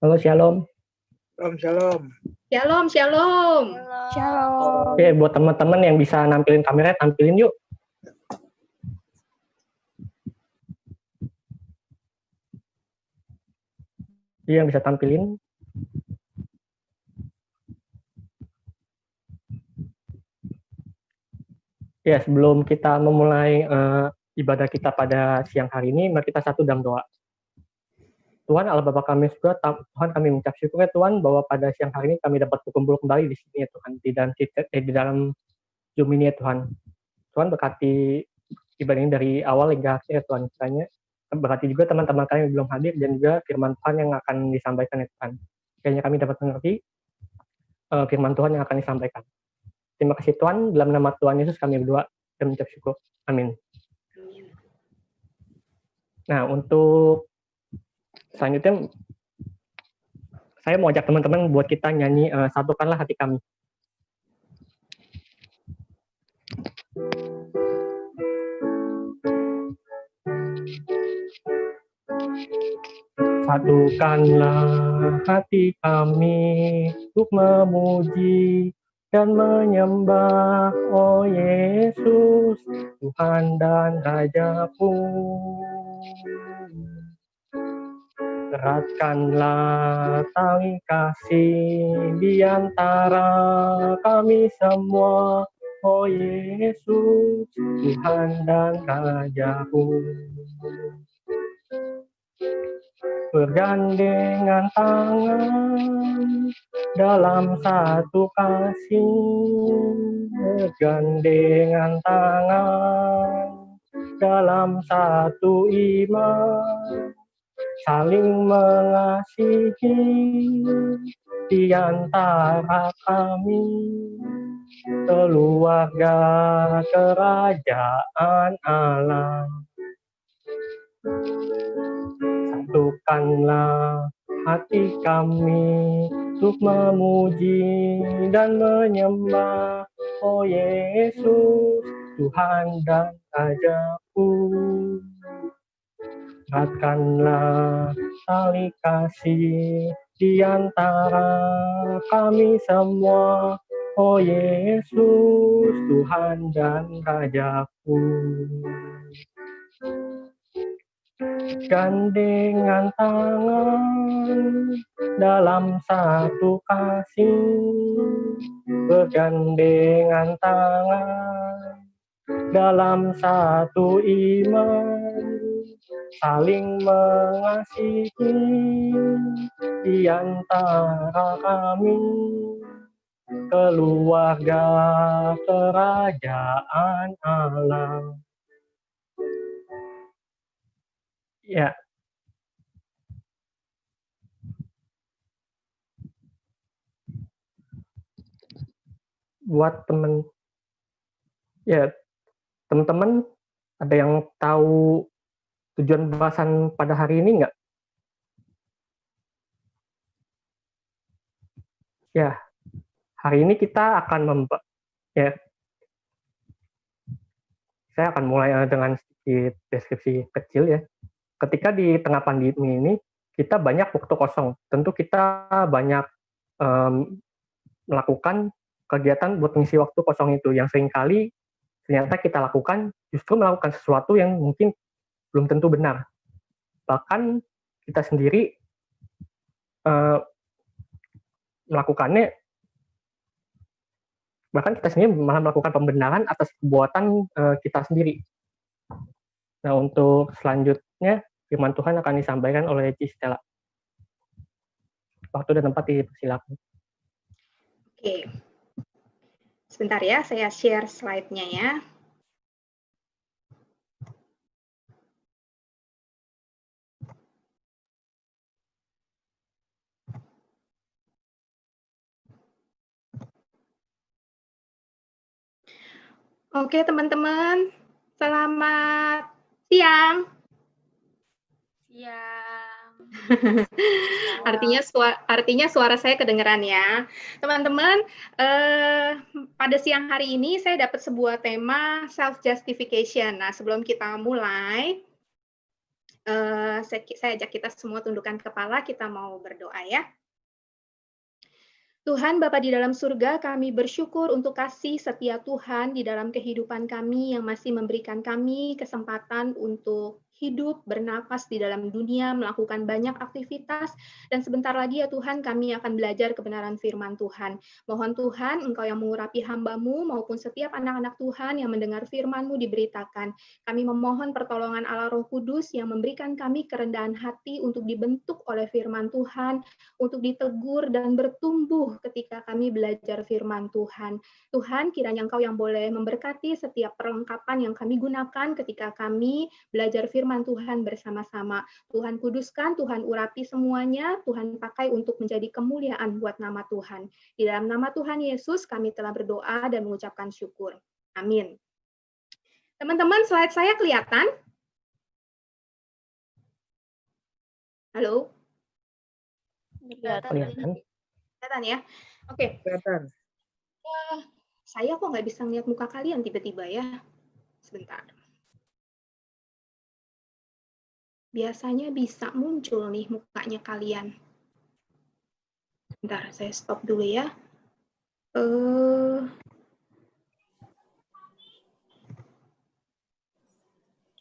Halo, Shalom. Shalom. Shalom, shalom. Shalom. Oke, buat teman-teman yang bisa nampilin kamera, tampilin yuk. Yang bisa tampilin. Ya, sebelum kita memulai ibadah kita pada siang hari ini, mari kita satu dalam doa. Tuhan Allah Bapa kami surga, Tuhan kami mengucap syukur ya Tuhan bahwa pada siang hari ini kami dapat berkumpul kembali di sini ya Tuhan, di dalam Zoom ini ya Tuhan. Tuhan berkati ibadah ini dari awal hingga akhir ya Tuhan. Kiranya berkati juga teman-teman kami yang belum hadir dan juga firman Tuhan yang akan disampaikan ya Tuhan. Kiranya kami dapat mengerti firman Tuhan yang akan disampaikan. Terima kasih Tuhan, dalam nama Tuhan Yesus kami berdoa dan mengucap syukur. Amin. Nah, untuk selanjutnya, saya mau ajak teman-teman buat kita nyanyi Satukanlah Hati Kami. Satukanlah hati kami untuk memuji dan menyembah, oh Yesus, Tuhan dan Rajaku. Eratkanlah tali kasih di antara kami semua, oh Yesus, Tuhan dan Rajaku. Bergandengan tangan dalam satu kasih, bergandengan tangan dalam satu iman, saling mengasihi di antara kami, keluarga kerajaan Allah. Satukanlah hati kami untuk memuji dan menyembah, oh Yesus, Tuhan dan Rajaku. Eratkanlah tali kasih di antara kami semua, oh Yesus, Tuhan dan Rajaku. Gandengan tangan dalam satu kasih, bergandengan tangan dalam satu iman, saling mengasihi di antara kami, keluarga kerajaan Allah. Ya. Buat teman-teman ada yang tahu tujuan pembahasan pada hari ini nggak? Ya, hari ini kita akan saya akan mulai dengan sedikit deskripsi kecil ya. Ketika di tengah pandemi ini, kita banyak waktu kosong. Tentu kita banyak melakukan kegiatan buat mengisi waktu kosong itu, yang seringkali ternyata kita lakukan justru melakukan sesuatu yang mungkin belum tentu benar. Bahkan kita sendiri melakukannya, bahkan kita sendiri malah melakukan pembenaran atas perbuatan kita sendiri. Nah, untuk selanjutnya, firman Tuhan akan disampaikan oleh Ci Stella. Waktu dan tempat dipersilakan. Oke. Sebentar ya, saya share slide-nya ya. Oke, teman-teman. Selamat siang. Artinya suara saya kedengeran ya. Teman-teman, pada siang hari ini saya dapat sebuah tema self-justification. Nah, sebelum kita mulai, Saya ajak kita semua tundukkan kepala, kita mau berdoa ya. Tuhan Bapa di dalam surga, kami bersyukur untuk kasih setia Tuhan di dalam kehidupan kami yang masih memberikan kami kesempatan untuk hidup, bernapas di dalam dunia, melakukan banyak aktivitas, dan sebentar lagi ya Tuhan kami akan belajar kebenaran firman Tuhan. Mohon Tuhan Engkau yang mengurapi hamba-Mu maupun setiap anak-anak Tuhan yang mendengar firman-Mu diberitakan. Kami memohon pertolongan Allah Roh Kudus yang memberikan kami kerendahan hati untuk dibentuk oleh firman Tuhan, untuk ditegur dan bertumbuh ketika kami belajar firman Tuhan. Tuhan, kiranya Engkau yang boleh memberkati setiap perlengkapan yang kami gunakan ketika kami belajar firman Tuhan bersama-sama. Tuhan kuduskan, Tuhan urapi semuanya, Tuhan pakai untuk menjadi kemuliaan buat nama Tuhan. Di dalam nama Tuhan Yesus kami telah berdoa dan mengucapkan syukur. Amin. Teman-teman, slide saya kelihatan? Halo? Kelihatan. Kelihatan ya? Oke. Kelihatan. Saya kok nggak bisa ngeliat muka kalian tiba-tiba ya? Sebentar. Biasanya bisa muncul nih mukanya kalian. Bentar, saya stop dulu ya.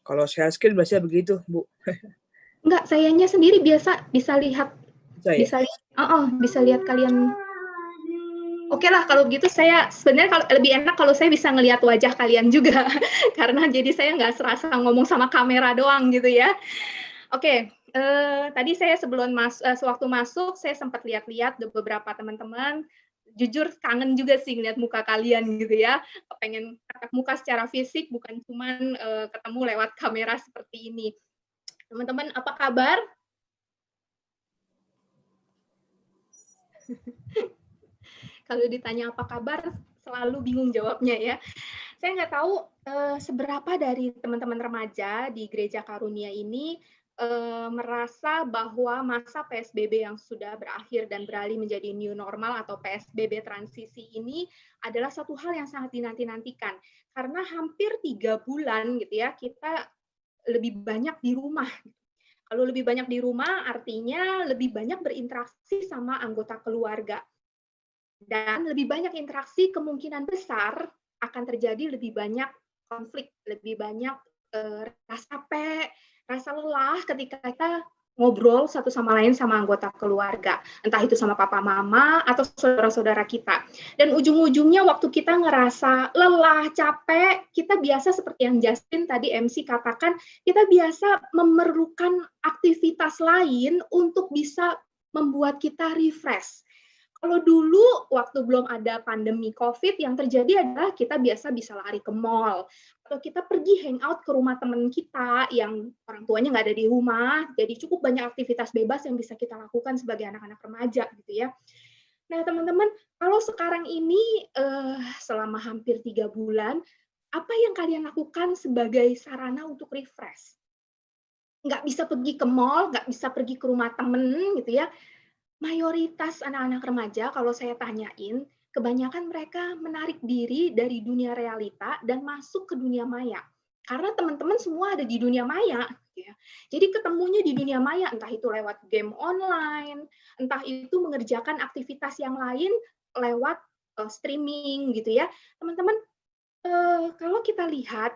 Kalau share screen biasanya begitu, Bu. Enggak, sayanya sendiri biasa bisa lihat. Bisa lihat kalian. Oke lah, kalau gitu saya sebenarnya kalau lebih enak kalau saya bisa ngelihat wajah kalian juga. Karena jadi saya nggak serasa ngomong sama kamera doang gitu ya. Oke, tadi saya sewaktu masuk, saya sempat lihat-lihat beberapa teman-teman. Jujur kangen juga sih ngeliat muka kalian gitu ya. Pengen tatap muka secara fisik, bukan cuman ketemu lewat kamera seperti ini. Teman-teman, apa kabar? Kalau ditanya apa kabar, selalu bingung jawabnya ya. Saya nggak tahu seberapa dari teman-teman remaja di Gereja Karunia ini merasa bahwa masa PSBB yang sudah berakhir dan beralih menjadi new normal atau PSBB transisi ini adalah satu hal yang sangat dinanti-nantikan. Karena hampir 3 bulan gitu ya, kita lebih banyak di rumah. Kalau lebih banyak di rumah artinya lebih banyak berinteraksi sama anggota keluarga. Dan lebih banyak interaksi kemungkinan besar akan terjadi lebih banyak konflik, lebih banyak rasa capek, rasa lelah ketika kita ngobrol satu sama lain sama anggota keluarga, entah itu sama papa mama atau saudara-saudara kita. Dan ujung-ujungnya waktu kita ngerasa lelah, capek, kita biasa seperti yang Justin tadi MC katakan, kita biasa memerlukan aktivitas lain untuk bisa membuat kita refresh. Kalau dulu waktu belum ada pandemi COVID, yang terjadi adalah kita biasa bisa lari ke mall, atau kita pergi hangout ke rumah teman kita yang orang tuanya nggak ada di rumah, jadi cukup banyak aktivitas bebas yang bisa kita lakukan sebagai anak-anak remaja gitu ya. Nah teman-teman, kalau sekarang ini selama hampir 3 bulan, apa yang kalian lakukan sebagai sarana untuk refresh? Nggak bisa pergi ke mall, nggak bisa pergi ke rumah temen gitu ya. Mayoritas anak-anak remaja, kalau saya tanyain, kebanyakan mereka menarik diri dari dunia realita dan masuk ke dunia maya. Karena teman-teman semua ada di dunia maya. Ya. Jadi ketemunya di dunia maya, entah itu lewat game online, entah itu mengerjakan aktivitas yang lain lewat streaming gitu ya. Teman-teman, kalau kita lihat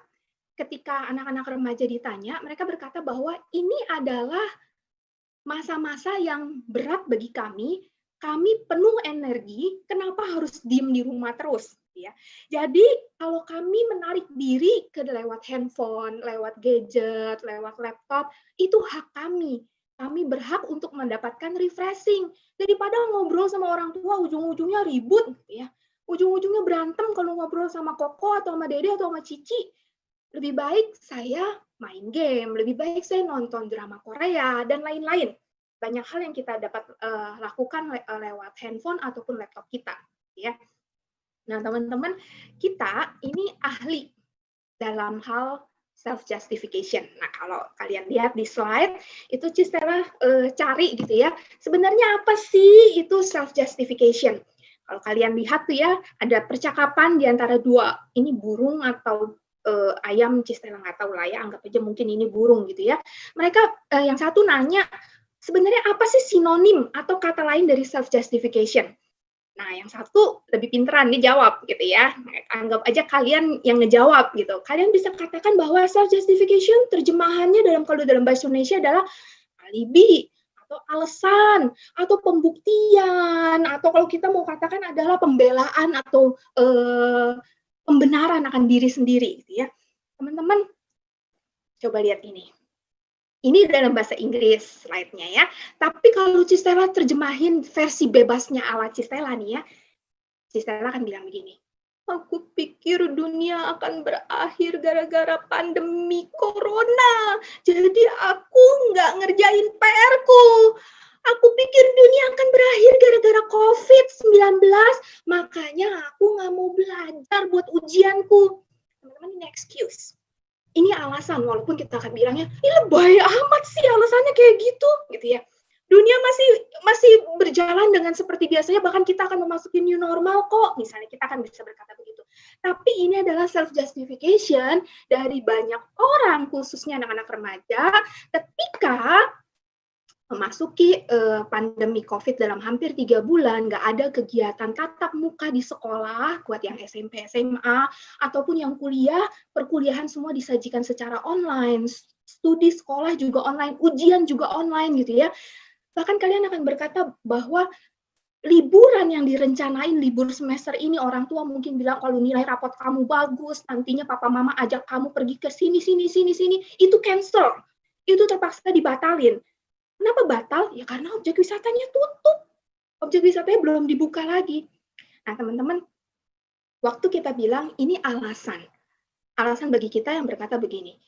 ketika anak-anak remaja ditanya, mereka berkata bahwa ini adalah masa-masa yang berat bagi kami penuh energi, kenapa harus diem di rumah terus? Ya. Jadi kalau kami menarik diri ke lewat handphone, lewat gadget, lewat laptop, itu hak kami. Kami berhak untuk mendapatkan refreshing. Daripada ngobrol sama orang tua, ujung-ujungnya ribut. Ya. Ujung-ujungnya berantem kalau ngobrol sama koko atau sama dede atau sama cici. Lebih baik saya main game, lebih baik saya nonton drama Korea, dan lain-lain. Banyak hal yang kita dapat lakukan lewat handphone ataupun laptop kita. Ya. Nah, teman-teman, kita ini ahli dalam hal self-justification. Nah, kalau kalian lihat di slide, itu Cistela cari gitu ya, sebenarnya apa sih itu self-justification? Kalau kalian lihat tuh ya, ada percakapan di antara dua, ini burung atau ayam, Cistella nggak tahu lah ya, anggap aja mungkin ini burung gitu ya. Mereka yang satu nanya, sebenarnya apa sih sinonim atau kata lain dari self-justification? Nah, yang satu lebih pinteran, dia jawab gitu ya. Anggap aja kalian yang ngejawab gitu. Kalian bisa katakan bahwa self-justification terjemahannya kalau dalam bahasa Indonesia adalah alibi, atau alasan, atau pembuktian, atau kalau kita mau katakan adalah pembelaan atau pembenaran akan diri sendiri gitu ya. Teman-teman coba lihat ini. Ini dalam bahasa Inggris slide-nya ya. Tapi kalau Cistella terjemahin versi bebasnya ala Cistella nih ya. Cistella akan bilang begini. Aku pikir dunia akan berakhir gara-gara pandemi corona. Jadi aku nggak ngerjain PR-ku. Aku pikir dunia akan berakhir gara-gara COVID-19. Makanya aku nggak mau belajar buat ujianku. Teman-teman, ini excuse. Ini alasan, walaupun kita akan bilangnya, ini lebay amat sih alasannya kayak gitu ya. Dunia masih berjalan dengan seperti biasanya, bahkan kita akan memasuki new normal kok, misalnya kita akan bisa berkata begitu. Tapi ini adalah self-justification dari banyak orang, khususnya anak-anak remaja, ketika memasuki pandemi COVID dalam hampir 3 bulan, nggak ada kegiatan tatap muka di sekolah, buat yang SMP, SMA, ataupun yang kuliah, perkuliahan semua disajikan secara online, studi sekolah juga online, ujian juga online gitu ya. Bahkan kalian akan berkata bahwa liburan yang direncanain, libur semester ini, orang tua mungkin bilang kalau nilai rapot kamu bagus, nantinya papa mama ajak kamu pergi ke sini, itu cancel, itu terpaksa dibatalin. Kenapa batal? Ya karena objek wisatanya tutup. Objek wisatanya belum dibuka lagi. Nah, teman-teman, waktu kita bilang ini alasan. Alasan bagi kita yang berkata begini,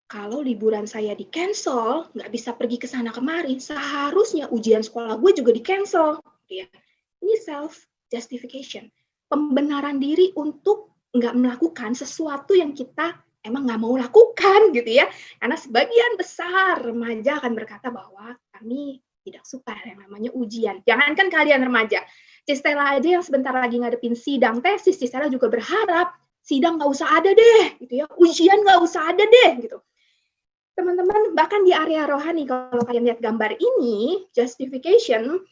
kalau liburan saya di-cancel, nggak bisa pergi ke sana kemari, seharusnya ujian sekolah gue juga di-cancel. Ya. Ini self-justification. Pembenaran diri untuk nggak melakukan sesuatu yang kita emang nggak mau lakukan gitu ya, karena sebagian besar remaja akan berkata bahwa kami tidak suka yang namanya ujian. Jangankan kalian remaja, Cistella aja yang sebentar lagi ngadepin sidang tesis, Cistella juga berharap sidang nggak usah ada deh, gitu ya, ujian nggak usah ada deh, gitu. Teman-teman, bahkan di area rohani kalau kalian lihat gambar ini, justification,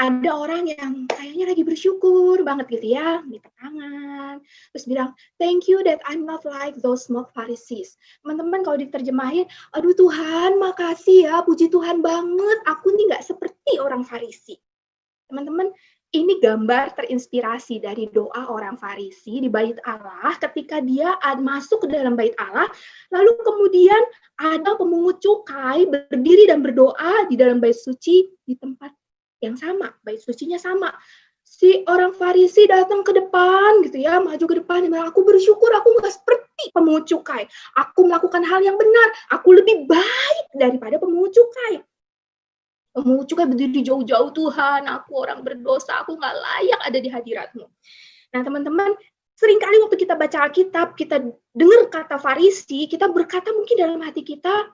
ada orang yang kayaknya lagi bersyukur banget gitu ya, minta tangan, terus bilang, thank you that I'm not like those small Pharisees. Teman-teman kalau diterjemahin, aduh Tuhan, makasih ya, puji Tuhan banget, aku nih nggak seperti orang Farisi. Teman-teman, ini gambar terinspirasi dari doa orang Farisi di Bait Allah ketika dia masuk ke dalam Bait Allah, lalu kemudian ada pemungut cukai berdiri dan berdoa di dalam Bait Suci di tempat yang sama, bait sucinya sama. Si orang Farisi datang ke depan gitu ya, maju ke depan, dan aku bersyukur aku nggak seperti pemungut cukai. Aku melakukan hal yang benar, aku lebih baik daripada pemungut cukai. Pemungut cukai berdiri jauh-jauh, Tuhan, aku orang berdosa, aku nggak layak ada di hadirat-Mu. Nah teman-teman, seringkali waktu kita baca Alkitab, kita dengar kata Farisi, kita berkata mungkin dalam hati kita,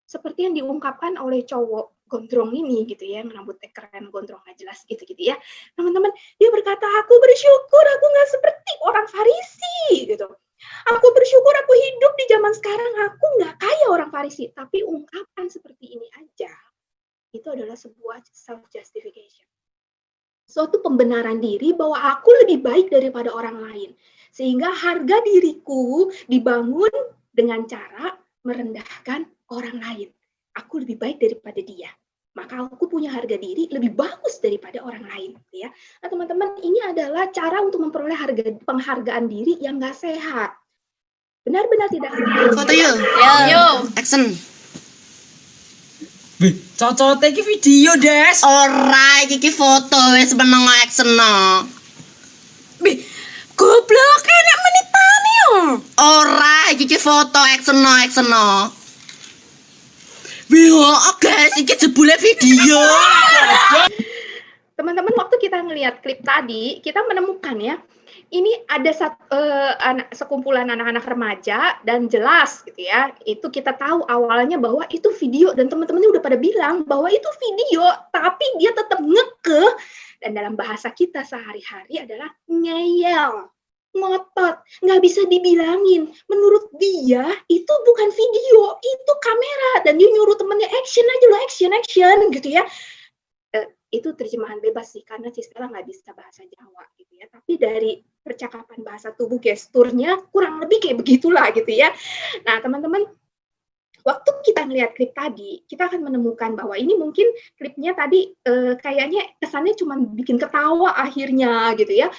seperti yang diungkapkan oleh cowok gondrong ini gitu ya, rambutnya keren, gondrong nggak jelas gitu ya. Teman-teman, dia berkata, aku bersyukur aku nggak seperti orang Farisi gitu. Aku bersyukur aku hidup di zaman sekarang, aku nggak kayak orang Farisi. Tapi ungkapan seperti ini aja, itu adalah sebuah self-justification. Suatu pembenaran diri bahwa aku lebih baik daripada orang lain. Sehingga harga diriku dibangun dengan cara merendahkan orang lain. Aku lebih baik daripada dia. Maka aku punya harga diri lebih bagus daripada orang lain. Ya. Nah teman-teman, ini adalah cara untuk memperoleh penghargaan diri yang nggak sehat. Benar-benar tidak sehat. Foto yuk. Yo. Action. Wih, cocok iki video, Des. Ora, iki foto wis meneng action no. Wih, goblok enak menitane yo. Ora, iki foto action no. Wih, guys, iki jebule video. Teman-teman, waktu kita ngelihat klip tadi, kita menemukan ya, ini ada sekumpulan anak-anak remaja dan jelas gitu ya, itu kita tahu awalnya bahwa itu video dan teman-temannya udah pada bilang bahwa itu video, tapi dia tetap ngekeh dan dalam bahasa kita sehari-hari adalah ngeyel. ngotot, nggak bisa dibilangin. Menurut dia itu bukan video, itu kamera, dan dia nyuruh temennya action aja lo, action gitu ya. Itu terjemahan bebas sih, karena Cistella nggak bisa bahasa Jawa gitu ya. Tapi dari percakapan bahasa tubuh, gesturnya kurang lebih kayak begitulah gitu ya. Nah teman-teman, waktu kita melihat klip tadi, kita akan menemukan bahwa ini mungkin klipnya tadi kayaknya kesannya cuma bikin ketawa akhirnya gitu ya.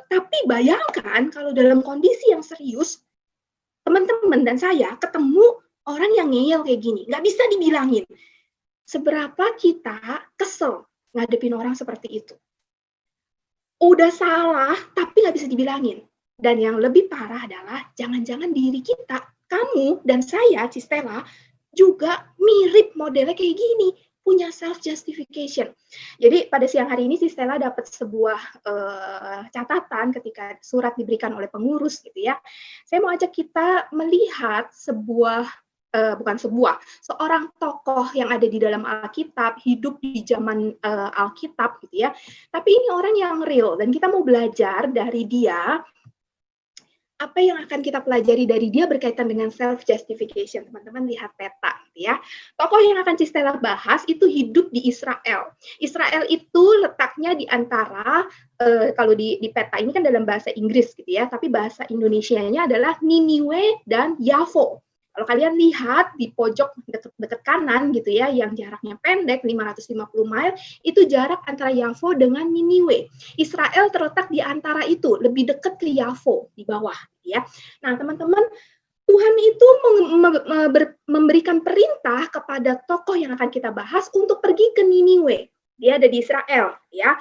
Tapi bayangkan kalau dalam kondisi yang serius, teman-teman dan saya ketemu orang yang ngeyel kayak gini, nggak bisa dibilangin. Seberapa kita kesel ngadepin orang seperti itu. Udah salah, tapi nggak bisa dibilangin. Dan yang lebih parah adalah, jangan-jangan diri kita, kamu dan saya, Cistella, juga mirip modelnya kayak gini, punya self-justification. Jadi pada siang hari ini Cistella dapat sebuah catatan ketika surat diberikan oleh pengurus gitu ya. Saya mau ajak kita melihat seorang tokoh yang ada di dalam Alkitab, hidup di zaman Alkitab gitu ya. Tapi ini orang yang real, dan kita mau belajar dari dia. Apa yang akan kita pelajari dari dia berkaitan dengan self-justification. Teman-teman lihat peta gitu ya. Tokoh yang akan Cistella bahas itu hidup di Israel. Israel itu letaknya di antara, kalau di peta ini kan dalam bahasa Inggris gitu ya, tapi bahasa Indonesianya adalah Niniwe dan Yafo. Kalau kalian lihat di pojok dekat kanan gitu ya, yang jaraknya pendek 550 mile, itu jarak antara Yafo dengan Niniwe. Israel terletak di antara itu, lebih dekat ke Yafo di bawah gitu ya. Nah, teman-teman, Tuhan itu memberikan perintah kepada tokoh yang akan kita bahas untuk pergi ke Niniwe. Dia ada di Israel ya.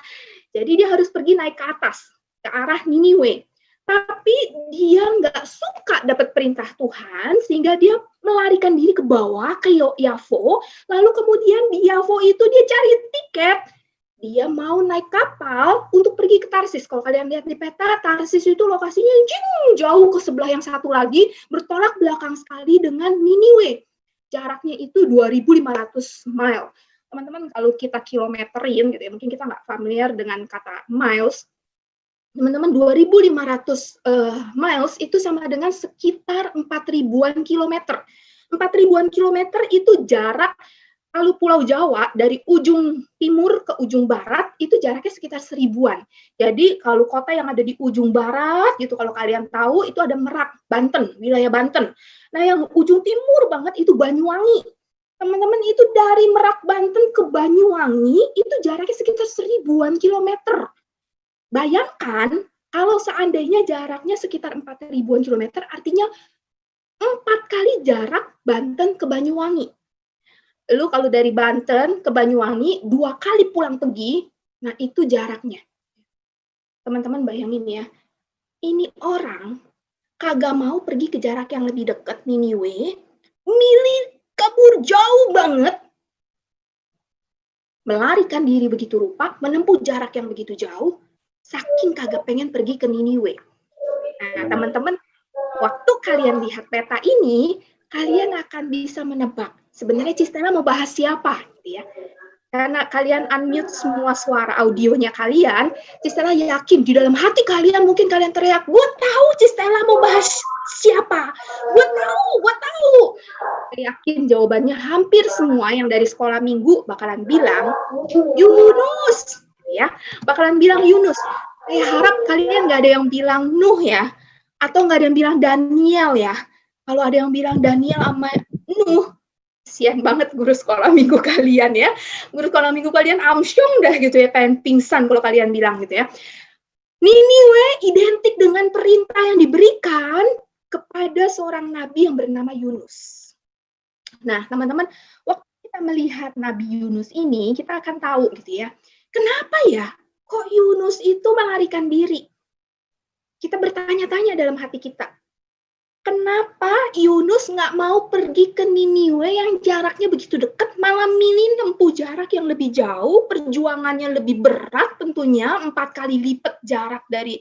Jadi dia harus pergi naik ke atas ke arah Niniwe. Tapi dia nggak suka dapat perintah Tuhan, sehingga dia melarikan diri ke bawah, ke Yafo, lalu kemudian di Yafo itu dia cari tiket, dia mau naik kapal untuk pergi ke Tarsis. Kalau kalian lihat di peta, Tarsis itu lokasinya jauh ke sebelah yang satu lagi, bertolak belakang sekali dengan Niniwe. Jaraknya itu 2.500 mile. Teman-teman, kalau kita kilometerin, gitu ya, mungkin kita nggak familiar dengan kata miles, teman-teman, 2.500 miles itu sama dengan sekitar 4.000-an kilometer. 4.000-an kilometer itu jarak, kalau Pulau Jawa dari ujung timur ke ujung barat itu jaraknya sekitar 1.000-an. Jadi kalau kota yang ada di ujung barat gitu, kalau kalian tahu itu ada Merak, Banten, wilayah Banten. Nah yang ujung timur banget itu Banyuwangi. Teman-teman, itu dari Merak, Banten ke Banyuwangi itu jaraknya sekitar 1.000-an kilometer. Bayangkan kalau seandainya jaraknya sekitar 4.000-an kilometer, artinya 4 kali jarak Banten ke Banyuwangi. Lalu kalau dari Banten ke Banyuwangi 2 kali pulang pergi, nah itu jaraknya. Teman-teman bayangin ya, ini orang kagak mau pergi ke jarak yang lebih dekat, Niniwe, milih kabur jauh banget, melarikan diri begitu rupa, menempuh jarak yang begitu jauh, saking kagak pengen pergi ke Niniwe. Nah, teman-teman, waktu kalian lihat peta ini, kalian akan bisa menebak sebenarnya Cistella mau bahas siapa, gitu ya. Karena kalian unmute semua suara audionya kalian, Cistella yakin di dalam hati kalian mungkin kalian teriak, "Gue tahu Cistella mau bahas siapa. Gue tahu." Saya yakin jawabannya hampir semua yang dari sekolah minggu bakalan bilang Yunus. Ya, bakalan bilang Yunus. Saya harap kalian nggak ada yang bilang Nuh ya, atau nggak ada yang bilang Daniel ya. Kalau ada yang bilang Daniel sama Nuh, kasian banget guru sekolah minggu kalian ya. Guru sekolah minggu kalian amsyong dah gitu ya, pengen pingsan kalau kalian bilang gitu ya. Niniwe identik dengan perintah yang diberikan kepada seorang nabi yang bernama Yunus. Nah, teman-teman, waktu kita melihat Nabi Yunus ini, kita akan tahu gitu ya. Kenapa ya kok Yunus itu melarikan diri? Kita bertanya-tanya dalam hati kita. Kenapa Yunus nggak mau pergi ke Niniwe yang jaraknya begitu dekat, malah milih nempuh jarak yang lebih jauh, perjuangannya lebih berat tentunya, 4 kali lipat jarak dari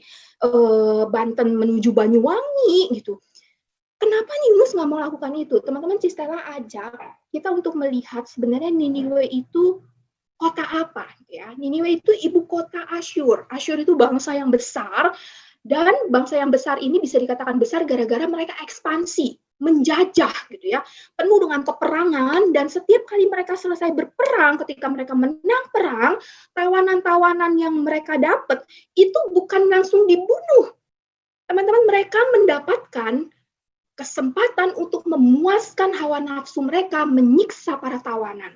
Banten menuju Banyuwangi gitu. Kenapa Yunus nggak mau lakukan itu? Teman-teman, Cistella ajak kita untuk melihat sebenarnya Niniwe itu kota apa ya? Niniwe itu ibu kota Asyur. Asyur itu bangsa yang besar Dan bangsa yang besar ini bisa dikatakan besar gara-gara mereka ekspansi, menjajah gitu ya, penuh dengan peperangan, dan setiap kali mereka selesai berperang, ketika mereka menang perang, tawanan-tawanan yang mereka dapat itu bukan langsung dibunuh. Teman-teman, mereka mendapatkan kesempatan untuk memuaskan hawa nafsu mereka, menyiksa para tawanan.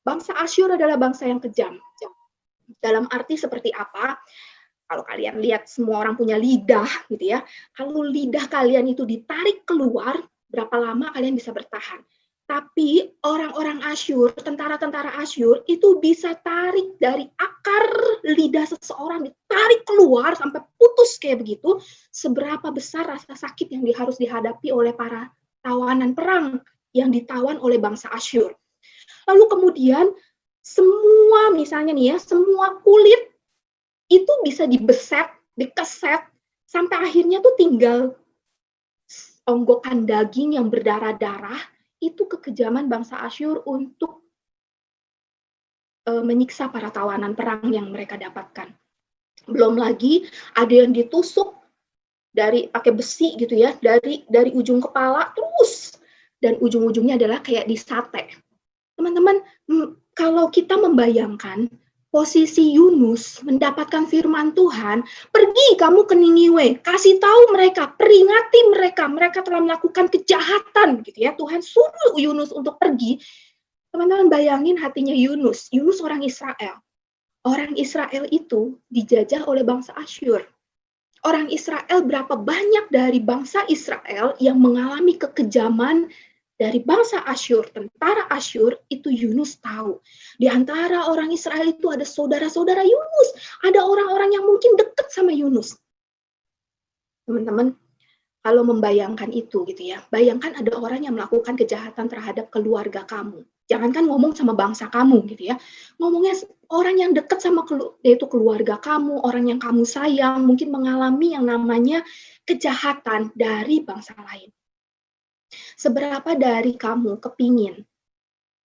Bangsa Asyur adalah bangsa yang kejam. Dalam arti seperti apa? Kalau kalian lihat semua orang punya lidah gitu ya. Kalau lidah kalian itu ditarik keluar, berapa lama kalian bisa bertahan? Tapi orang-orang Asyur, tentara-tentara Asyur itu bisa tarik dari akar lidah seseorang, ditarik keluar sampai putus kayak begitu. Seberapa besar rasa sakit yang harus dihadapi oleh para tawanan perang yang ditawan oleh bangsa Asyur. Lalu kemudian semua misalnya nih ya, semua kulit itu bisa dibeset, dikeset, sampai akhirnya tuh tinggal onggokan daging yang berdarah-darah. Itu kekejaman bangsa Asyur untuk menyiksa para tawanan perang yang mereka dapatkan. Belum lagi ada yang ditusuk dari pakai besi gitu ya, dari ujung kepala terus, dan ujung-ujungnya adalah kayak disate. Teman-teman, kalau kita membayangkan posisi Yunus mendapatkan firman Tuhan, pergi kamu ke Niniwe, kasih tahu mereka, peringati mereka telah melakukan kejahatan gitu ya. Tuhan suruh Yunus untuk pergi. Teman-teman bayangin hatinya Yunus orang Israel. Orang Israel itu dijajah oleh bangsa Asyur. Orang Israel, berapa banyak dari bangsa Israel yang mengalami kekejaman dari bangsa Asyur, tentara Asyur, itu Yunus tahu. Di antara orang Israel itu ada saudara-saudara Yunus, ada orang-orang yang mungkin dekat sama Yunus. Teman-teman, kalau membayangkan itu gitu ya, bayangkan ada orang yang melakukan kejahatan terhadap keluarga kamu. Jangankan ngomong sama bangsa kamu gitu ya, ngomongnya orang yang dekat sama yaitu keluarga kamu, orang yang kamu sayang, mungkin mengalami yang namanya kejahatan dari bangsa lain. Seberapa dari kamu kepingin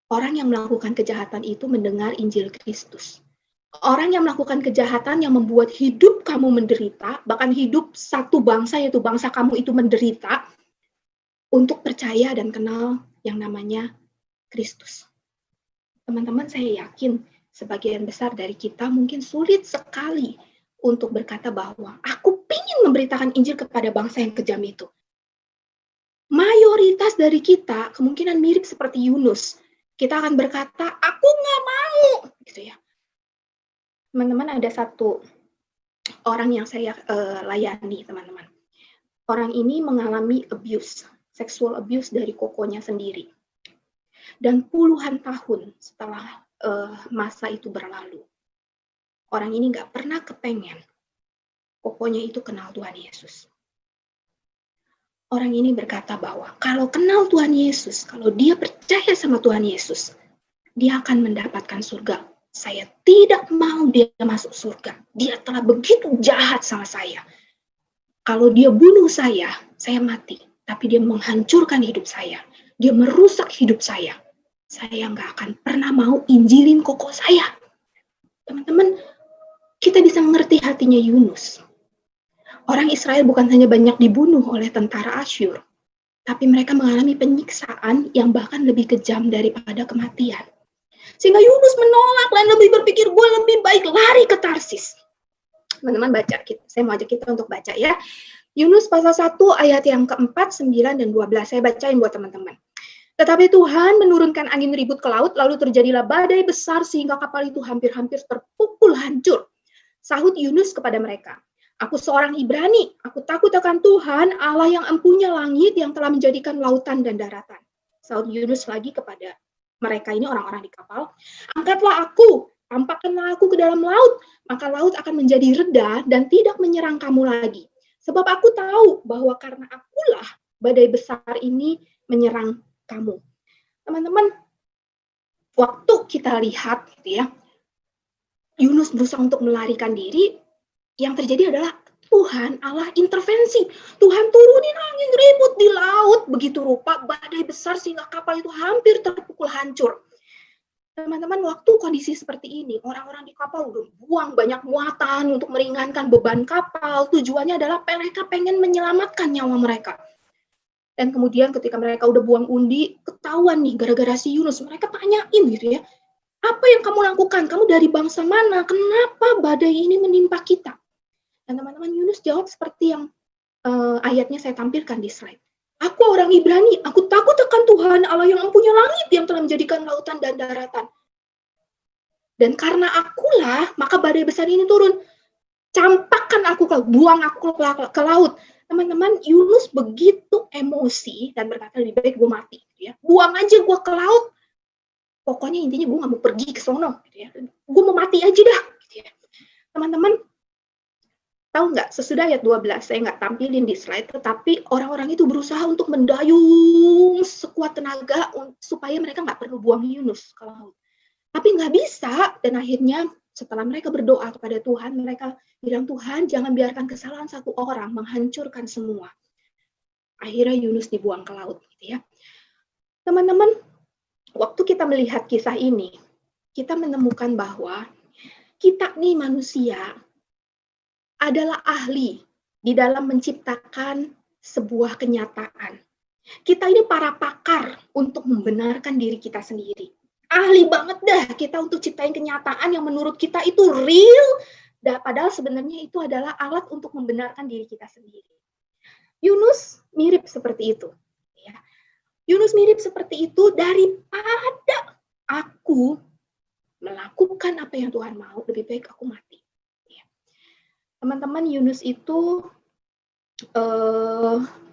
orang yang melakukan kejahatan itu mendengar Injil Kristus? Orang yang melakukan kejahatan yang membuat hidup kamu menderita, bahkan hidup satu bangsa, yaitu bangsa kamu itu menderita, untuk percaya dan kenal yang namanya Kristus. Teman-teman, saya yakin sebagian besar dari kita mungkin sulit sekali untuk berkata bahwa aku ingin memberitakan Injil kepada bangsa yang kejam itu. Mayoritas dari kita kemungkinan mirip seperti Yunus. Kita akan berkata, aku nggak mau, gitu ya. Teman-teman, ada satu orang yang saya layani, teman-teman. Orang ini mengalami abuse, sexual abuse dari kokonya sendiri. Dan puluhan tahun setelah masa itu berlalu, orang ini nggak pernah kepengen kokonya itu kenal Tuhan Yesus. Orang ini berkata bahwa kalau kenal Tuhan Yesus, kalau dia percaya sama Tuhan Yesus, dia akan mendapatkan surga. Saya tidak mau dia masuk surga. Dia telah begitu jahat sama saya. Kalau dia bunuh saya mati. Tapi dia menghancurkan hidup saya. Dia merusak hidup saya. Saya nggak akan pernah mau injilin koko saya. Teman-teman, kita bisa mengerti hatinya Yunus. Orang Israel bukan hanya banyak dibunuh oleh tentara Asyur, tapi mereka mengalami penyiksaan yang bahkan lebih kejam daripada kematian. Sehingga Yunus menolak dan lebih berpikir, gue lebih baik lari ke Tarsis. Teman-teman baca, saya mau ajak kita untuk baca ya. Yunus pasal 1 ayat yang keempat, 9, dan 12. Saya bacain buat teman-teman. Tetapi Tuhan menurunkan angin ribut ke laut, lalu terjadilah badai besar sehingga kapal itu hampir-hampir terpukul hancur. Sahut Yunus kepada mereka, aku seorang Ibrani, aku takut akan Tuhan, Allah yang empunya langit, yang telah menjadikan lautan dan daratan. Sahut Yunus lagi kepada mereka ini, orang-orang di kapal, angkatlah aku, tampakkanlah aku ke dalam laut, maka laut akan menjadi reda dan tidak menyerang kamu lagi. Sebab aku tahu bahwa karena akulah badai besar ini menyerang kamu. Teman-teman, waktu kita lihat gitu ya, Yunus berusaha untuk melarikan diri, yang terjadi adalah Tuhan Allah intervensi. Tuhan turunin angin ribut di laut begitu rupa badai besar sehingga kapal itu hampir terpukul hancur. Teman-teman, waktu kondisi seperti ini, orang-orang di kapal udah buang banyak muatan untuk meringankan beban kapal. Tujuannya adalah mereka pengen menyelamatkan nyawa mereka. Dan kemudian ketika mereka udah buang undi, ketahuan nih gara-gara si Yunus. Mereka tanyain gitu ya, apa yang kamu lakukan? Kamu dari bangsa mana? Kenapa badai ini menimpa kita? Dan teman-teman, Yunus jawab seperti yang ayatnya saya tampilkan di slide. Aku orang Ibrani, aku takut akan Tuhan Allah yang mempunyai langit yang telah menjadikan lautan dan daratan. Dan karena akulah, maka badai besar ini turun. Campakkan aku, buang aku ke laut. Teman-teman, Yunus begitu emosi dan berkata, lebih baik gue mati. Gitu ya. Buang aja gue ke laut. Pokoknya intinya gue gak mau pergi ke sono. Gitu ya. Gue mau mati aja dah. Gitu ya. Teman-teman, tahu nggak, sesudah ayat 12, saya nggak tampilin di slide, tetapi orang-orang itu berusaha untuk mendayung sekuat tenaga supaya mereka nggak perlu buang Yunus ke laut. Tapi nggak bisa, dan akhirnya setelah mereka berdoa kepada Tuhan, mereka bilang, Tuhan jangan biarkan kesalahan satu orang menghancurkan semua. Akhirnya Yunus dibuang ke laut. Gitu ya. Teman-teman, waktu kita melihat kisah ini, kita menemukan bahwa kita nih manusia adalah ahli di dalam menciptakan sebuah kenyataan. Kita ini para pakar untuk membenarkan diri kita sendiri. Ahli banget dah kita untuk ciptain kenyataan yang menurut kita itu real, padahal sebenarnya itu adalah alat untuk membenarkan diri kita sendiri. Yunus mirip seperti itu. Ya. Yunus mirip seperti itu daripada aku melakukan apa yang Tuhan mau, lebih baik aku mati. Teman-teman, Yunus itu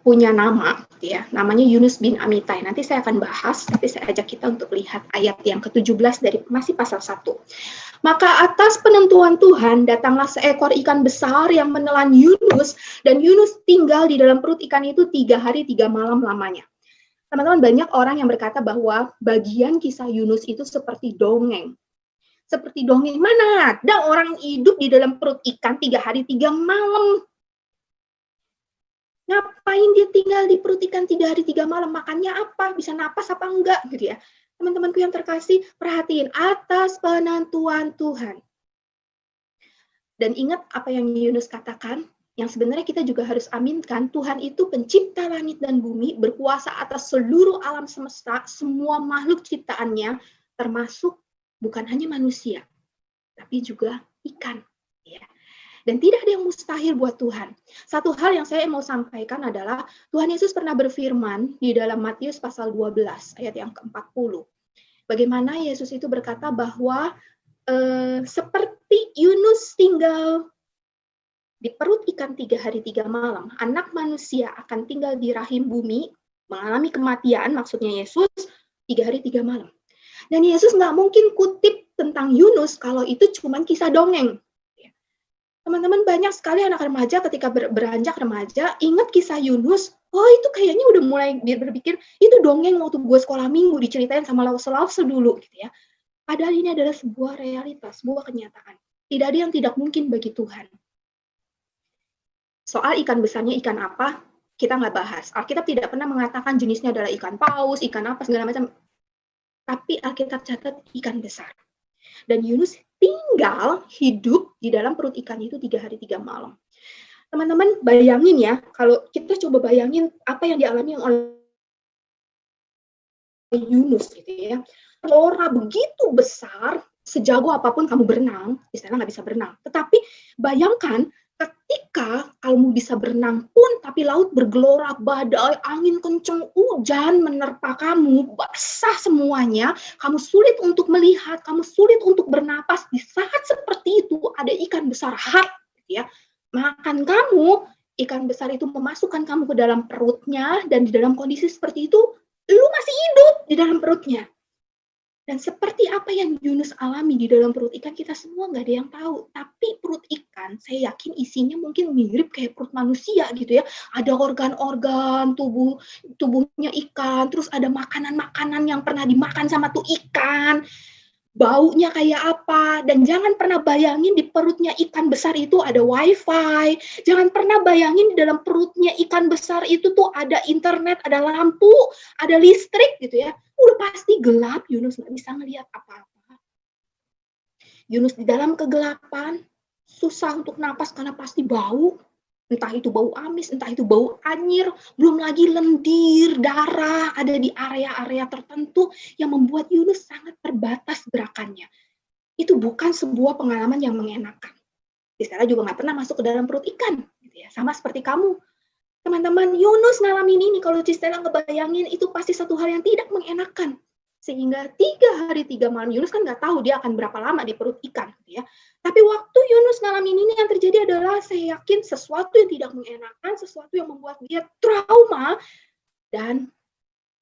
punya nama, ya, namanya Yunus bin Amitai. Nanti saya akan bahas, tapi saya ajak kita untuk lihat ayat yang ke-17 dari masih pasal 1. Maka atas penentuan Tuhan, datanglah seekor ikan besar yang menelan Yunus, dan Yunus tinggal di dalam perut ikan itu 3 hari 3 malam lamanya. Teman-teman, banyak orang yang berkata bahwa bagian kisah Yunus itu seperti dongeng. Seperti dongeng, mana ada orang hidup di dalam perut ikan 3 hari 3 malam. Ngapain dia tinggal di perut ikan 3 hari 3 malam? Makannya apa? Bisa napas apa enggak? Gitu ya. Teman-temanku yang terkasih, perhatiin atas penentuan Tuhan. Dan ingat apa yang Yunus katakan, yang sebenarnya kita juga harus aminkan, Tuhan itu pencipta langit dan bumi, berkuasa atas seluruh alam semesta, semua makhluk ciptaannya, termasuk bukan hanya manusia, tapi juga ikan. Ya. Dan tidak ada yang mustahil buat Tuhan. Satu hal yang saya mau sampaikan adalah, Tuhan Yesus pernah berfirman di dalam Matius pasal 12, ayat yang ke-40. Bagaimana Yesus itu berkata bahwa seperti Yunus tinggal di perut ikan 3 hari 3 malam, anak manusia akan tinggal di rahim bumi, mengalami kematian, maksudnya Yesus, 3 hari 3 malam. Dan Yesus nggak mungkin kutip tentang Yunus kalau itu cuma kisah dongeng. Teman-teman, banyak sekali anak remaja ketika beranjak remaja, ingat kisah Yunus, oh itu kayaknya udah mulai berpikir, itu dongeng waktu gue sekolah minggu, diceritain sama lause-lause dulu. Gitu ya. Padahal ini adalah sebuah realitas, sebuah kenyataan. Tidak ada yang tidak mungkin bagi Tuhan. Soal ikan besarnya ikan apa, kita nggak bahas. Alkitab tidak pernah mengatakan jenisnya adalah ikan paus, ikan apa, segala macam. Tapi Alkitab catat ikan besar. Dan Yunus tinggal hidup di dalam perut ikan itu 3 hari 3 malam. Teman-teman bayangin ya, kalau kita coba bayangin apa yang dialami oleh Yunus gitu ya. Flora begitu besar, sejago apapun kamu berenang, istilahnya nggak bisa berenang. Tetapi bayangkan ketika kamu bisa berenang pun, tapi laut bergelora, badai, angin kenceng, hujan menerpa kamu, basah semuanya, kamu sulit untuk melihat, kamu sulit untuk bernapas. Di saat seperti itu, ada ikan besar gitu ya, makan kamu, ikan besar itu memasukkan kamu ke dalam perutnya, dan di dalam kondisi seperti itu, lu masih hidup di dalam perutnya. Dan seperti apa yang Yunus alami di dalam perut ikan, kita semua nggak ada yang tahu. Tapi perut ikan, saya yakin isinya mungkin mirip kayak perut manusia gitu ya. Ada organ-organ tubuhnya ikan, terus ada makanan-makanan yang pernah dimakan sama tuh ikan. Baunya kayak apa, dan jangan pernah bayangin di perutnya ikan besar itu ada wifi, jangan pernah bayangin di dalam perutnya ikan besar itu tuh ada internet, ada lampu, ada listrik gitu ya, udah pasti gelap, Yunus nggak bisa ngelihat apa-apa. Yunus di dalam kegelapan, susah untuk napas karena pasti bau. Entah itu bau amis, entah itu bau anyir, belum lagi lendir, darah ada di area-area tertentu yang membuat Yunus sangat terbatas gerakannya. Itu bukan sebuah pengalaman yang mengenakan. Istana juga nggak pernah masuk ke dalam perut ikan, gitu ya. Sama seperti kamu. Teman-teman, Yunus ngalamin ini, kalau Cistela ngebayangin, itu pasti satu hal yang tidak mengenakan. Sehingga 3 hari 3 malam, Yunus kan nggak tahu dia akan berapa lama di perut ikan, gitu ya. Tapi waktu Yunus ngalamin ini, yang terjadi adalah saya yakin sesuatu yang tidak mengenakan, sesuatu yang membuat dia trauma, dan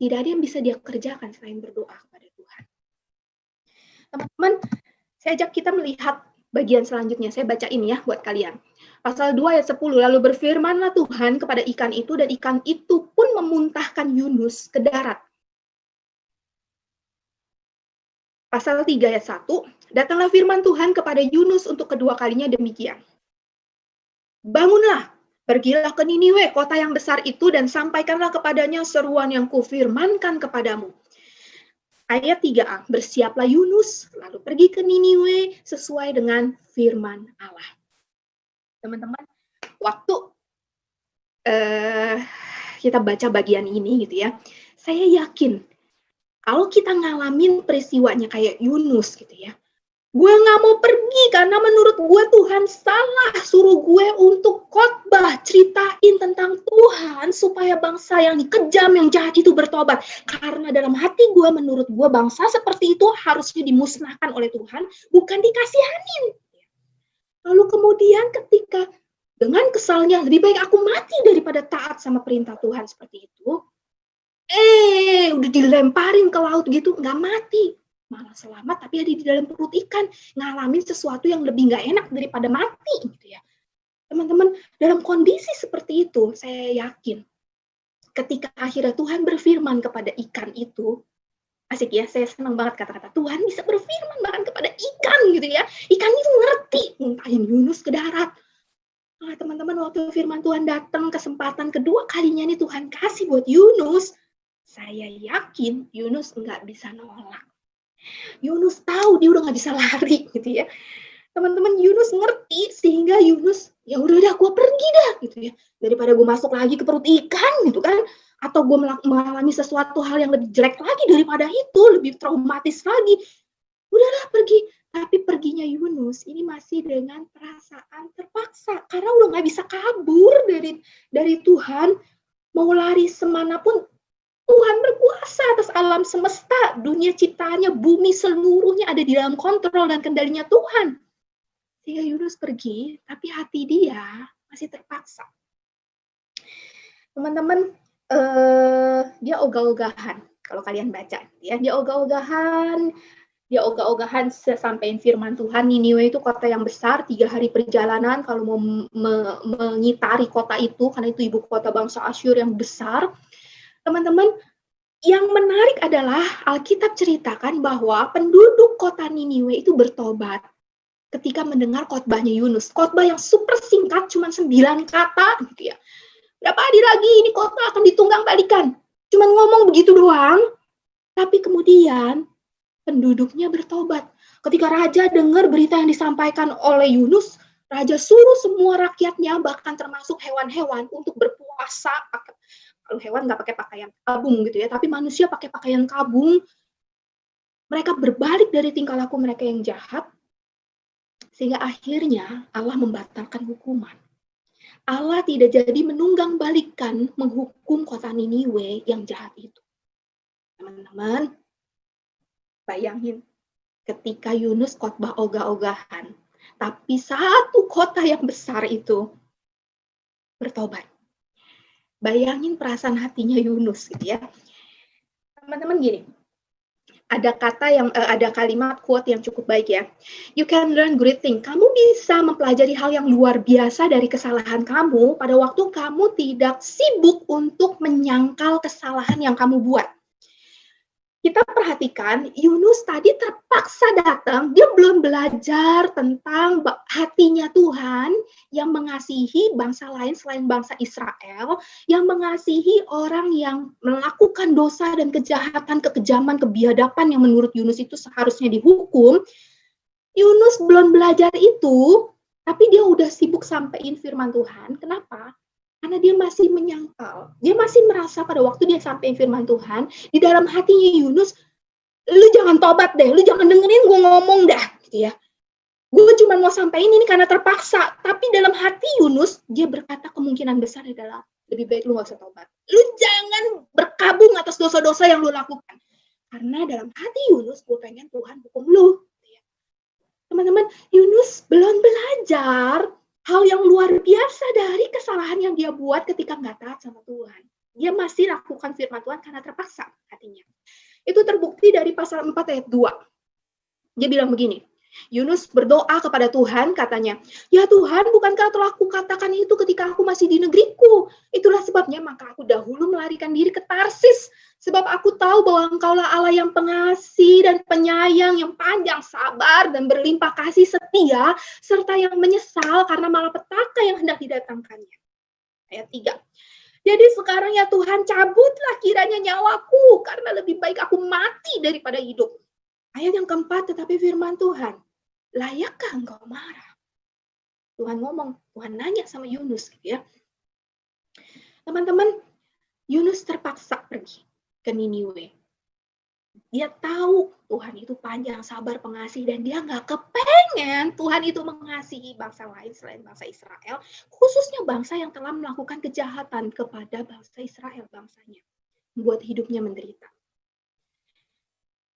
tidak ada yang bisa dia kerjakan selain berdoa kepada Tuhan. Teman-teman, saya ajak kita melihat bagian selanjutnya. Saya bacain ya buat kalian. Pasal 2 ayat 10, lalu berfirmanlah Tuhan kepada ikan itu, dan ikan itu pun memuntahkan Yunus ke darat. Pasal 3 ayat 1, datanglah firman Tuhan kepada Yunus untuk kedua kalinya demikian. Bangunlah, pergilah ke Niniwe, kota yang besar itu, dan sampaikanlah kepadanya seruan yang kufirmankan kepadamu. Ayat 3a, bersiaplah Yunus, lalu pergi ke Niniwe sesuai dengan firman Allah. Teman-teman, waktu kita baca bagian ini gitu ya, saya yakin kalau kita ngalamin peristiwanya kayak Yunus gitu ya, gue nggak mau pergi karena menurut gue Tuhan salah suruh gue untuk khotbah ceritain tentang Tuhan supaya bangsa yang kejam, yang jahat itu bertobat. Karena dalam hati gue, menurut gue bangsa seperti itu harusnya dimusnahkan oleh Tuhan, bukan dikasihanin. Lalu kemudian ketika dengan kesalnya lebih baik aku mati daripada taat sama perintah Tuhan seperti itu, udah dilemparin ke laut gitu, nggak mati, malah selamat, tapi ada di dalam perut ikan, ngalamin sesuatu yang lebih nggak enak daripada mati gitu ya. Teman-teman, dalam kondisi seperti itu, saya yakin ketika akhirnya Tuhan berfirman kepada ikan itu, asik ya, saya senang banget kata-kata Tuhan bisa berfirman bahkan kepada ikan gitu ya. Ikan itu ngerti, muntahin Yunus ke darat. Nah, teman-teman, waktu firman Tuhan datang, kesempatan kedua kalinya nih Tuhan kasih buat Yunus, saya yakin Yunus nggak bisa nolak. Yunus tahu dia udah nggak bisa lari gitu ya. Teman-teman, Yunus ngerti sehingga Yunus, ya udah gue pergi dah gitu ya. Daripada gue masuk lagi ke perut ikan gitu kan, atau gue mengalami sesuatu hal yang lebih jelek lagi daripada itu, lebih traumatis lagi. Udahlah pergi. Tapi perginya Yunus ini masih dengan perasaan terpaksa karena udah nggak bisa kabur dari Tuhan. Mau lari semanapun, Tuhan berkuasa atas alam semesta, dunia ciptaannya, bumi seluruhnya ada di dalam kontrol dan kendalinya Tuhan. Sehingga Yunus pergi, tapi hati dia masih terpaksa. Teman-teman, dia ogah-ogahan. Kalau kalian baca, ya, dia ogah-ogahan sesampainya firman Tuhan. Niniwe itu kota yang besar, 3 hari perjalanan kalau mau mengitari kota itu, karena itu ibu kota bangsa Asyur yang besar. Teman-teman, yang menarik adalah Alkitab ceritakan bahwa penduduk kota Niniwe itu bertobat ketika mendengar khotbahnya Yunus. Khotbah yang super singkat, cuma 9 kata gitu ya. Berapa hari lagi ini kota akan ditunggang balikan. Cuma ngomong begitu doang, tapi kemudian penduduknya bertobat. Ketika raja dengar berita yang disampaikan oleh Yunus, raja suruh semua rakyatnya, bahkan termasuk hewan-hewan, untuk berpuasa. Kalau hewan nggak pakai pakaian kabung gitu ya, tapi manusia pakai pakaian kabung. Mereka berbalik dari tingkah laku mereka yang jahat, sehingga akhirnya Allah membatalkan hukuman. Allah tidak jadi menunggang balikan menghukum kota Niniwe yang jahat itu. Teman-teman, bayangin ketika Yunus khotbah ogah-ogahan, tapi satu kota yang besar itu bertobat. Bayangin perasaan hatinya Yunus gitu ya. Teman-teman gini, ada kalimat quote yang cukup baik ya. You can learn great things. Kamu bisa mempelajari hal yang luar biasa dari kesalahan kamu pada waktu kamu tidak sibuk untuk menyangkal kesalahan yang kamu buat. Kita perhatikan, Yunus tadi terpaksa datang, dia belum belajar tentang hatinya Tuhan yang mengasihi bangsa lain selain bangsa Israel, yang mengasihi orang yang melakukan dosa dan kejahatan, kekejaman, kebiadaban yang menurut Yunus itu seharusnya dihukum. Yunus belum belajar itu, tapi dia udah sibuk sampaikan firman Tuhan. Kenapa? Karena dia masih menyangkal. Dia masih merasa pada waktu dia sampaikan firman Tuhan, di dalam hatinya Yunus, lu jangan tobat deh, lu jangan dengerin gue ngomong dah, gitu ya. Gue cuma mau sampaikan ini karena terpaksa. Tapi dalam hati Yunus, dia berkata kemungkinan besar adalah, lebih baik lu gak usah tobat. Lu jangan berkabung atas dosa-dosa yang lu lakukan. Karena dalam hati Yunus, gue pengen Tuhan hukum lu. Teman-teman, Yunus belum belajar hal yang luar biasa dari kesalahan yang dia buat ketika nggak taat sama Tuhan. Dia masih lakukan firman Tuhan karena terpaksa hatinya. Itu terbukti dari pasal 4 ayat 2. Dia bilang begini, Yunus berdoa kepada Tuhan, katanya, ya Tuhan, bukankah telah aku katakan itu ketika aku masih di negeriku? Itulah sebabnya maka aku dahulu melarikan diri ke Tarsis. Sebab aku tahu bahwa Engkaulah Allah yang pengasih dan penyayang, yang panjang sabar dan berlimpah kasih setia, serta yang menyesal karena malapetaka yang hendak didatangkannya. Ayat 3. Jadi sekarang ya Tuhan, cabutlah kiranya nyawaku, karena lebih baik aku mati daripada hidup. Ayat yang keempat, tetapi firman Tuhan, layakkah engkau marah? Tuhan ngomong, Tuhan nanya sama Yunus, gitu ya. Teman-teman, Yunus terpaksa pergi ke Niniwe. Dia tahu Tuhan itu panjang, sabar, pengasih, dan dia nggak kepengen Tuhan itu mengasihi bangsa lain selain bangsa Israel, khususnya bangsa yang telah melakukan kejahatan kepada bangsa Israel, bangsanya, membuat hidupnya menderita.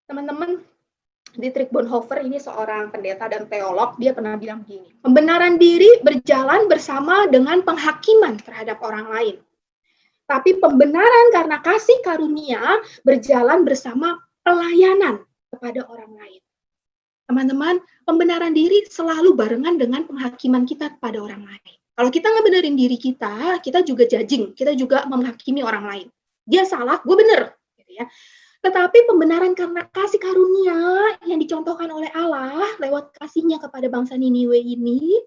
Teman-teman, Dietrich Bonhoeffer ini seorang pendeta dan teolog, dia pernah bilang begini, pembenaran diri berjalan bersama dengan penghakiman terhadap orang lain. Tapi pembenaran karena kasih karunia berjalan bersama pelayanan kepada orang lain. Teman-teman, pembenaran diri selalu barengan dengan penghakiman kita kepada orang lain. Kalau kita ngebenerin diri kita juga judging, kita juga menghakimi orang lain. Dia salah, gue bener. Gitu ya. Tetapi pembenaran karena kasih karunia yang dicontohkan oleh Allah lewat kasihnya kepada bangsa Niniwe ini,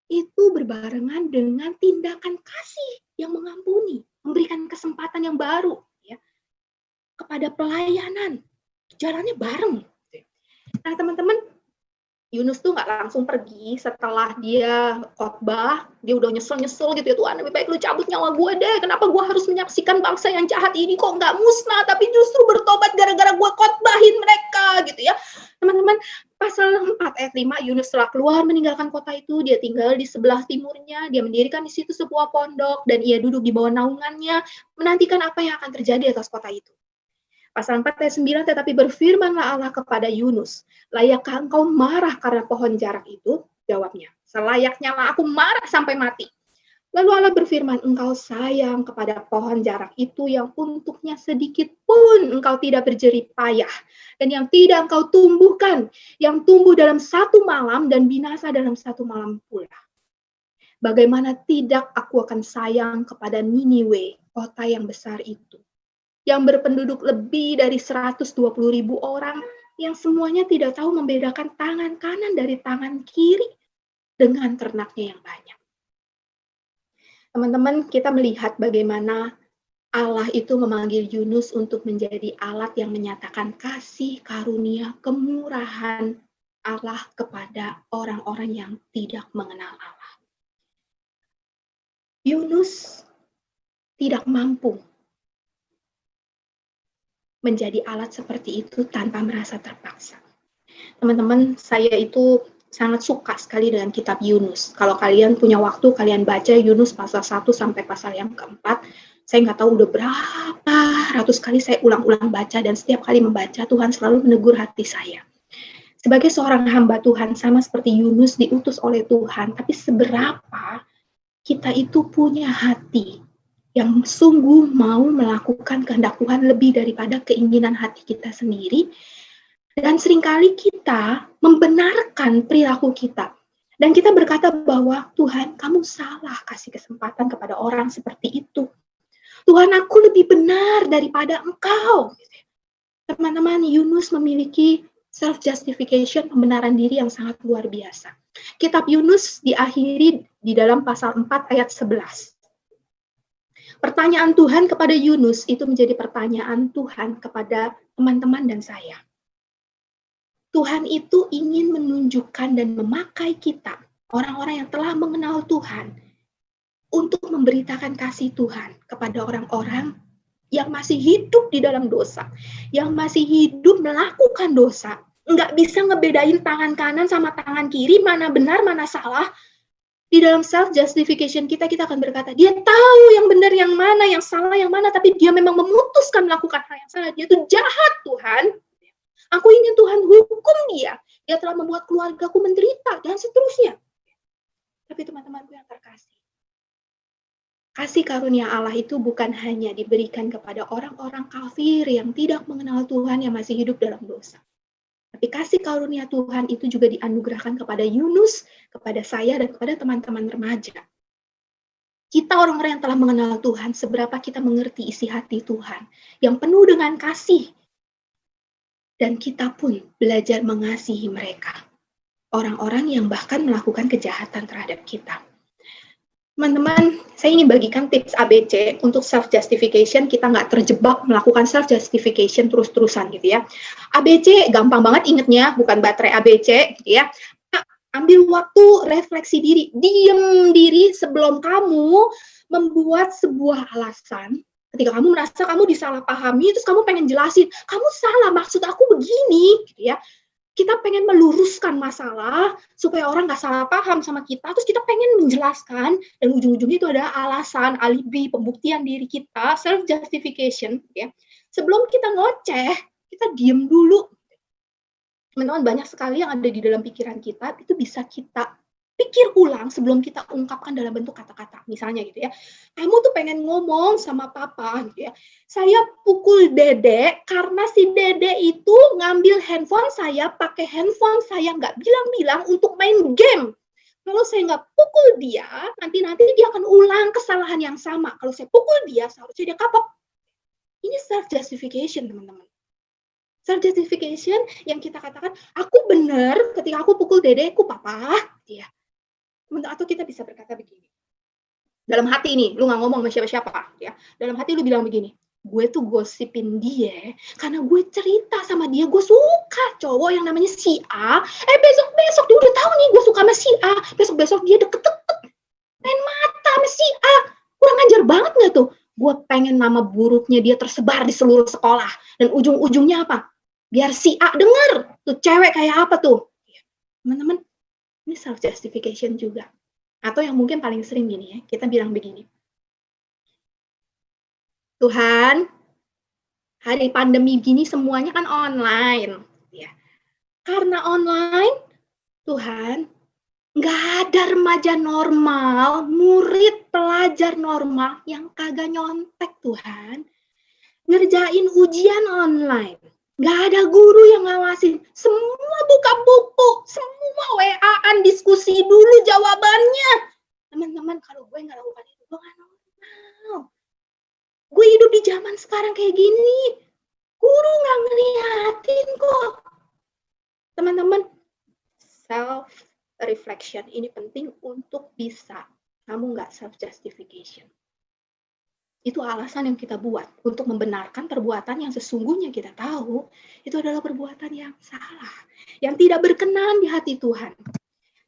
itu berbarengan dengan tindakan kasih yang mengampuni, memberikan kesempatan yang baru ya, kepada pelayanan. Jalannya bareng. Nah teman-teman, Yunus tuh nggak langsung pergi setelah dia khotbah, dia udah nyesel-nyesel gitu ya, Tuhan lebih baik lu cabut nyawa gue deh, kenapa gue harus menyaksikan bangsa yang jahat ini kok nggak musnah, tapi justru bertobat gara-gara gue khotbahin mereka gitu ya. Teman-teman, pasal 4 ayat 5, Yunus telah keluar meninggalkan kota itu, dia tinggal di sebelah timurnya, dia mendirikan di situ sebuah pondok, dan ia duduk di bawah naungannya, menantikan apa yang akan terjadi atas kota itu. Pasal 4 ayat 9, tetapi berfirmanlah Allah kepada Yunus, layakkah engkau marah karena pohon jarak itu? Jawabnya, selayaknya lah aku marah sampai mati. Lalu Allah berfirman, engkau sayang kepada pohon jarak itu yang untuknya sedikit pun engkau tidak berjerih payah, dan yang tidak engkau tumbuhkan, yang tumbuh dalam satu malam dan binasa dalam satu malam pula. Bagaimana tidak aku akan sayang kepada Niniwe, kota yang besar itu, yang berpenduduk lebih dari 120.000 orang, yang semuanya tidak tahu membedakan tangan kanan dari tangan kiri dengan ternaknya yang banyak. Teman-teman, kita melihat bagaimana Allah itu memanggil Yunus untuk menjadi alat yang menyatakan kasih, karunia, kemurahan Allah kepada orang-orang yang tidak mengenal Allah. Yunus tidak mampu menjadi alat seperti itu tanpa merasa terpaksa. Teman-teman, saya itu sangat suka sekali dengan kitab Yunus. Kalau kalian punya waktu, kalian baca Yunus pasal 1 sampai pasal yang keempat. Saya nggak tahu udah berapa ratus kali saya ulang-ulang baca, dan setiap kali membaca, Tuhan selalu menegur hati saya. Sebagai seorang hamba Tuhan, sama seperti Yunus diutus oleh Tuhan, tapi seberapa kita itu punya hati yang sungguh mau melakukan kehendak Tuhan lebih daripada keinginan hati kita sendiri. Dan seringkali kita membenarkan perilaku kita. Dan kita berkata bahwa Tuhan, kamu salah kasih kesempatan kepada orang seperti itu. Tuhan, aku lebih benar daripada engkau. Teman-teman, Yunus memiliki self-justification, pembenaran diri yang sangat luar biasa. Kitab Yunus diakhiri di dalam pasal 4 ayat 11. Pertanyaan Tuhan kepada Yunus itu menjadi pertanyaan Tuhan kepada teman-teman dan saya. Tuhan itu ingin menunjukkan dan memakai kita, orang-orang yang telah mengenal Tuhan, untuk memberitakan kasih Tuhan kepada orang-orang yang masih hidup di dalam dosa, yang masih hidup melakukan dosa, nggak bisa ngebedain tangan kanan sama tangan kiri, mana benar, mana salah. Di dalam self-justification kita akan berkata, dia tahu yang benar yang mana, yang salah yang mana, tapi dia memang memutuskan melakukan hal yang salah. Dia itu jahat, Tuhan. Aku ingin Tuhan hukum dia. Dia telah membuat keluargaku menderita, dan seterusnya. Tapi teman-temanku yang terkasih, kasih karunia Allah itu bukan hanya diberikan kepada orang-orang kafir yang tidak mengenal Tuhan, yang masih hidup dalam dosa. Tapi kasih karunia Tuhan itu juga dianugerahkan kepada Yunus, kepada saya, dan kepada teman-teman remaja. Kita orang-orang yang telah mengenal Tuhan, seberapa kita mengerti isi hati Tuhan, yang penuh dengan kasih. Dan kita pun belajar mengasihi mereka. Orang-orang yang bahkan melakukan kejahatan terhadap kita. Teman-teman, saya ingin bagikan tips ABC untuk self-justification, kita nggak terjebak melakukan self-justification terus-terusan gitu ya. ABC, gampang banget ingetnya, bukan baterai ABC gitu ya. Ambil waktu refleksi diri, diam diri sebelum kamu membuat sebuah alasan. Ketika kamu merasa kamu disalahpahami, terus kamu pengen jelasin, kamu salah, maksud aku begini gitu ya. Kita pengen meluruskan masalah supaya orang nggak salah paham sama kita, terus kita pengen menjelaskan, dan ujung-ujungnya itu ada alasan, alibi, pembuktian diri kita, self-justification, ya. Sebelum kita ngoceh, kita diem dulu. Teman-teman, banyak sekali yang ada di dalam pikiran kita, itu bisa kita pikir ulang sebelum kita ungkapkan dalam bentuk kata-kata. Misalnya gitu ya, kamu tuh pengen ngomong sama papa gitu ya, saya pukul Dede karena si Dede itu ngambil handphone saya, pakai handphone saya, nggak bilang-bilang untuk main game. Kalau saya nggak pukul dia, nanti dia akan ulang kesalahan yang sama. Kalau saya pukul dia, seharusnya dia kapok. Ini self-justification, teman-teman. Self-justification yang kita katakan, aku benar ketika aku pukul Dede, aku papa. Ya. Atau kita bisa berkata begini. Dalam hati ini, lu nggak ngomong sama siapa-siapa. Ya. Dalam hati lu bilang begini, gue tuh gosipin dia karena gue cerita sama dia, gue suka cowok yang namanya si A. Besok-besok dia udah tahu nih gue suka sama si A. Besok-besok dia deket-deket main mata sama si A. Kurang ajar banget nggak tuh? Gue pengen nama buruknya dia tersebar di seluruh sekolah. Dan ujung-ujungnya apa? Biar si A denger tuh cewek kayak apa tuh. Teman-teman, ini self-justification juga. Atau yang mungkin paling sering gini ya, kita bilang begini. Tuhan, hari pandemi gini semuanya kan online. Ya. Karena online, Tuhan, nggak ada remaja normal, murid pelajar normal yang kagak nyontek Tuhan. Ngerjain ujian online. Nggak ada guru yang ngawasin. Semua buka buku, semua WA-an, diskusi dulu jawabannya. Teman-teman, kalau gue nggak lakukan itu, gue nggak normal. Gue hidup di zaman sekarang kayak gini. Guru nggak ngeliatin kok. Teman-teman, self-reflection ini penting untuk bisa kamu nggak self-justification. Itu alasan yang kita buat untuk membenarkan perbuatan yang sesungguhnya kita tahu itu adalah perbuatan yang salah, yang tidak berkenan di hati Tuhan.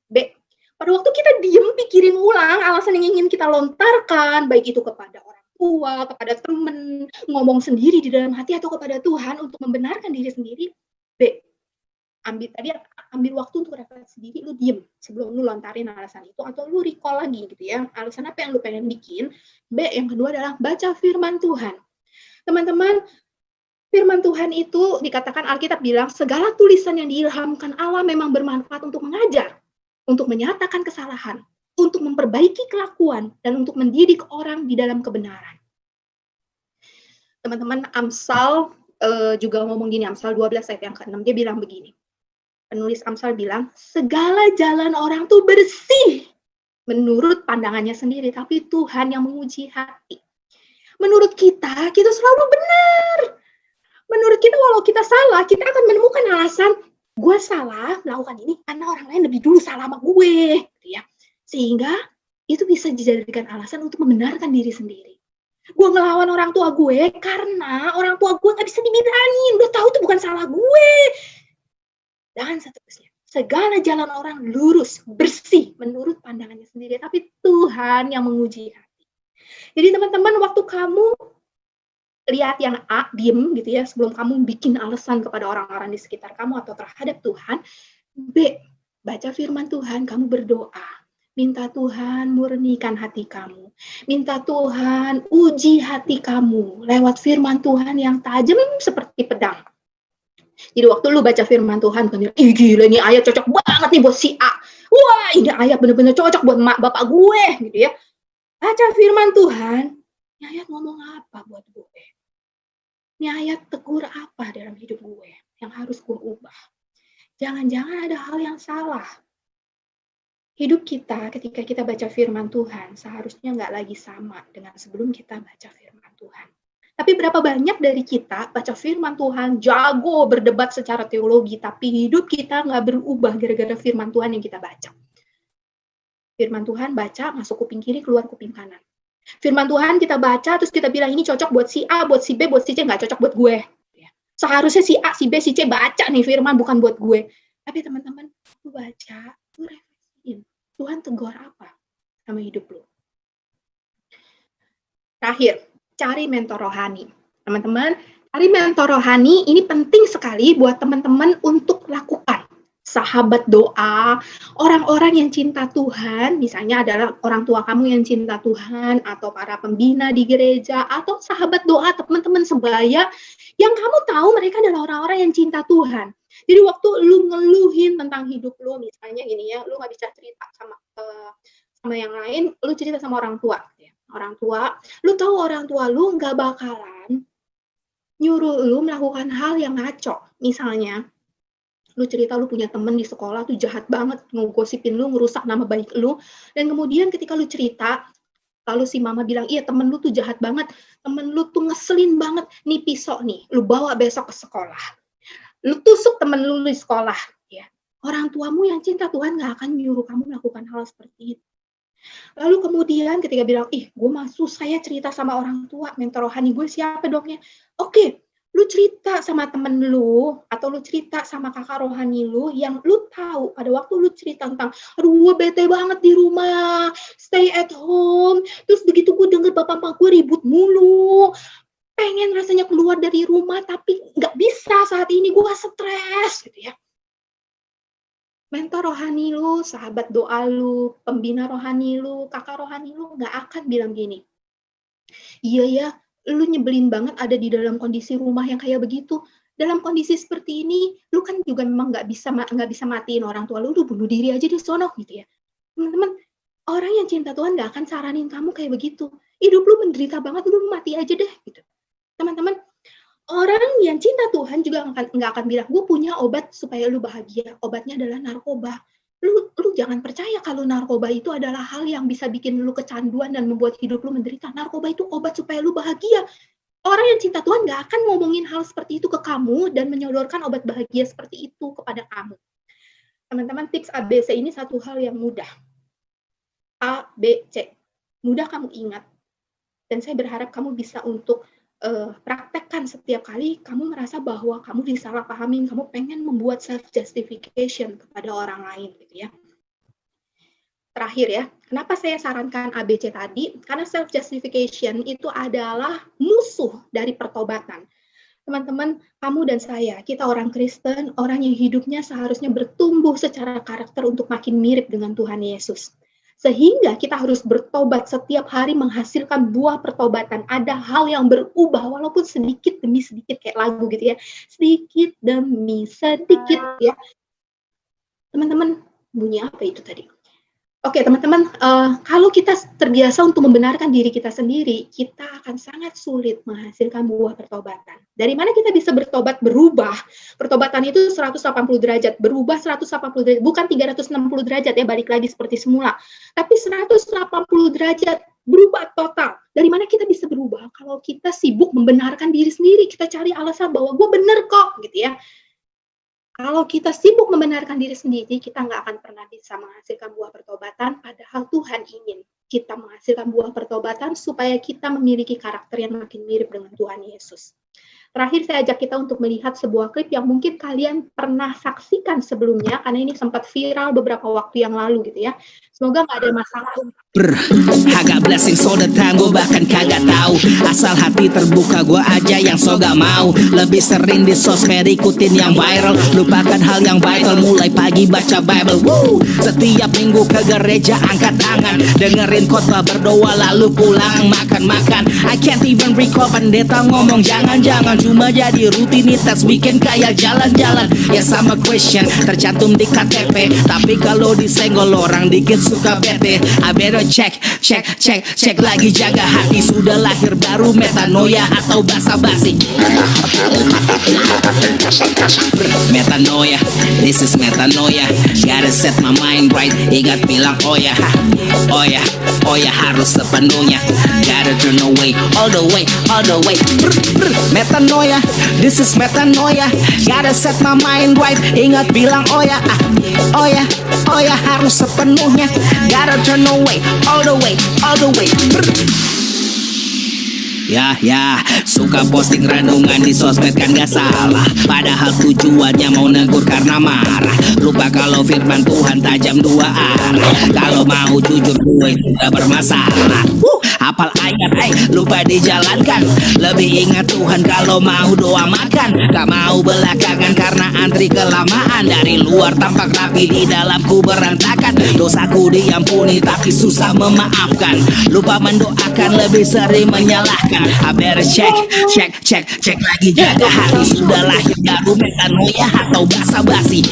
B. Pada waktu kita diem pikirin ulang alasan yang ingin kita lontarkan, baik itu kepada orang tua, kepada teman, ngomong sendiri di dalam hati atau kepada Tuhan untuk membenarkan diri sendiri. B. Ambil waktu untuk refleksi diri, lu diem sebelum lu lontarin alasan itu, atau lu recall lagi gitu ya, alasan apa yang lu pengen bikin. B, yang kedua adalah baca firman Tuhan. Teman-teman, firman Tuhan itu dikatakan Alkitab bilang, segala tulisan yang diilhamkan Allah memang bermanfaat untuk mengajar, untuk menyatakan kesalahan, untuk memperbaiki kelakuan, dan untuk mendidik orang di dalam kebenaran. Teman-teman, Amsal juga ngomong gini, Amsal 12 ayat yang ke-6, dia bilang begini. Penulis Amsal bilang, segala jalan orang tuh bersih menurut pandangannya sendiri, tapi Tuhan yang menguji hati. Menurut kita selalu benar. Menurut kita, walau kita salah, kita akan menemukan alasan, gue salah melakukan ini karena orang lain lebih dulu salah sama gue. Ya. Sehingga itu bisa dijadikan alasan untuk membenarkan diri sendiri. Gue ngelawan orang tua gue karena orang tua gue gak bisa dibilangin. Udah tahu itu bukan salah gue. Dan seterusnya. Segala jalan orang lurus, bersih, menurut pandangannya sendiri. Tapi Tuhan yang menguji hati. Jadi teman-teman, waktu kamu lihat yang A, diem gitu ya, sebelum kamu bikin alasan kepada orang-orang di sekitar kamu atau terhadap Tuhan. B, baca firman Tuhan, kamu berdoa. Minta Tuhan murnikan hati kamu. Minta Tuhan uji hati kamu lewat firman Tuhan yang tajam seperti pedang. Jadi waktu lu baca firman Tuhan, kan, ih gila nih ayat cocok banget nih buat si A. Wah, ini ayat bener-bener cocok buat mak bapak gue, gitu ya. Baca firman Tuhan, ini ayat ngomong apa buat gue? Ini ayat tegur apa dalam hidup gue yang harus gue ubah? Jangan-jangan ada hal yang salah. Hidup kita ketika kita baca firman Tuhan seharusnya nggak lagi sama dengan sebelum kita baca firman Tuhan. Tapi berapa banyak dari kita baca firman Tuhan, jago berdebat secara teologi, tapi hidup kita nggak berubah gara-gara firman Tuhan yang kita baca. Firman Tuhan baca, masuk kuping kiri, keluar kuping kanan. Firman Tuhan kita baca, terus kita bilang ini cocok buat si A, buat si B, buat si C, nggak cocok buat gue. Seharusnya si A, si B, si C baca nih firman, bukan buat gue. Tapi teman-teman, lu baca, lu refleksiin. Tuhan tegur apa sama hidup lu? Terakhir, cari mentor rohani. Teman-teman, cari mentor rohani ini penting sekali buat teman-teman untuk lakukan. Sahabat doa, orang-orang yang cinta Tuhan, misalnya adalah orang tua kamu yang cinta Tuhan, atau para pembina di gereja, atau sahabat doa teman-teman sebaya, yang kamu tahu mereka adalah orang-orang yang cinta Tuhan. Jadi waktu lu ngeluhin tentang hidup lu, misalnya gini ya, lu nggak bisa cerita sama yang lain, lu cerita sama orang tua. Ya. Orang tua, lu tahu orang tua lu nggak bakalan nyuruh lu melakukan hal yang ngaco. Misalnya, lu cerita lu punya temen di sekolah tuh jahat banget, ngegosipin lu, ngerusak nama baik lu, dan kemudian ketika lu cerita, lalu si mama bilang, iya temen lu tuh jahat banget, temen lu tuh ngeselin banget, nih pisau nih, lu bawa besok ke sekolah. Lu tusuk temen lu di sekolah. Ya. Orang tuamu yang cinta Tuhan gak akan nyuruh kamu melakukan hal seperti itu. Lalu kemudian ketika bilang, gue mah susah ya cerita sama orang tua, mentor rohani gue siapa dongnya? Oke, lu cerita sama temen lu, atau lu cerita sama kakak rohani lu, yang lu tahu pada waktu lu cerita tentang, aduh gue bete banget di rumah, stay at home, terus begitu gue denger bapak-bapak gue ribut mulu, pengen rasanya keluar dari rumah, tapi nggak bisa saat ini, gue stres, gitu ya. Mentor rohani lu, sahabat doa lu, pembina rohani lu, kakak rohani lu nggak akan bilang gini, iya ya, lu nyebelin banget ada di dalam kondisi rumah yang kayak begitu. Dalam kondisi seperti ini, lu kan juga memang nggak bisa matiin orang tua lu bunuh diri aja di sono gitu ya. Teman-teman, orang yang cinta Tuhan nggak akan saranin kamu kayak begitu. Hidup lu menderita banget, lu mati aja deh gitu. Teman-teman, orang yang cinta Tuhan juga nggak akan bilang, gue punya obat supaya lu bahagia. Obatnya adalah narkoba. Lu jangan percaya kalau narkoba itu adalah hal yang bisa bikin lu kecanduan dan membuat hidup lu menderita. Narkoba itu obat supaya lu bahagia. Orang yang cinta Tuhan nggak akan ngomongin hal seperti itu ke kamu dan menyodorkan obat bahagia seperti itu kepada kamu. Teman-teman, tips ABC ini satu hal yang mudah. A, B, C. Mudah kamu ingat. Dan saya berharap kamu bisa untuk praktekkan setiap kali kamu merasa bahwa kamu disalahpahamin, kamu pengen membuat self-justification kepada orang lain gitu ya. Terakhir ya, kenapa saya sarankan ABC tadi? Karena self-justification itu adalah musuh dari pertobatan. Teman-teman, kamu dan saya, kita orang Kristen, orang yang hidupnya seharusnya bertumbuh secara karakter untuk makin mirip dengan Tuhan Yesus. Sehingga kita harus bertobat setiap hari menghasilkan buah pertobatan. Ada hal yang berubah walaupun sedikit demi sedikit kayak lagu gitu ya. Sedikit demi sedikit ya. Teman-teman, bunyi apa itu tadi? Oke teman-teman, kalau kita terbiasa untuk membenarkan diri kita sendiri, kita akan sangat sulit menghasilkan buah pertobatan. Dari mana kita bisa bertobat berubah? Pertobatan itu 180 derajat, berubah 180 derajat, bukan 360 derajat ya, balik lagi seperti semula. Tapi 180 derajat, berubah total. Dari mana kita bisa berubah? Kalau kita sibuk membenarkan diri sendiri, kita cari alasan bahwa gue bener kok, gitu ya. Kalau kita sibuk membenarkan diri sendiri, kita nggak akan pernah bisa menghasilkan buah pertobatan, padahal Tuhan ingin kita menghasilkan buah pertobatan supaya kita memiliki karakter yang makin mirip dengan Tuhan Yesus. Terakhir saya ajak kita untuk melihat sebuah klip yang mungkin kalian pernah saksikan sebelumnya, karena ini sempat viral beberapa waktu yang lalu gitu ya. Semoga nggak ada masalah. Agak blessing so the time gue bahkan kagak tahu. Asal hati terbuka gue aja yang so gak mau. Lebih sering di sosmed ikutin yang viral. Lupakan hal yang vital, mulai pagi baca Bible. Woo! Setiap minggu ke gereja angkat tangan, dengerin khotbah berdoa lalu pulang makan-makan. I can't even recall pendeta ngomong jangan-jangan, cuma jadi rutinitas bikin kayak jalan-jalan. Ya sama question tercantum di KTP, tapi kalau disenggol orang dikit suka bete. I better check lagi, jaga hati. Sudah lahir baru metanoia atau basa-basi. Metanoia, this is metanoia. Gotta set my mind right. Ingat bilang oh ya, harus sepenuhnya. Gotta turn away, all the way. Metanoia, this is metanoia. Gotta set my mind right. Ingat bilang oh ya, harus sepenuhnya. Gotta turn away, all the way. Ya, suka posting renungan di sosmed kan gak salah. Padahal tujuannya mau negur karena marah. Lupa kalau firman Tuhan tajam dua arah. Kalau mau jujur gue tidak bermasalah. Hafal ayat, lupa dijalankan. Lebih ingat Tuhan kalau mau doa makan. Gak mau belakangan karena antri kelamaan. Dari luar tampak rapi, di dalamku berantakan. Dosaku diampuni tapi susah memaafkan. Lupa mendoakan, lebih sering menyalahkan. I better check lagi, jaga hati. Sudah lahir baru metanoia atau basa-basi.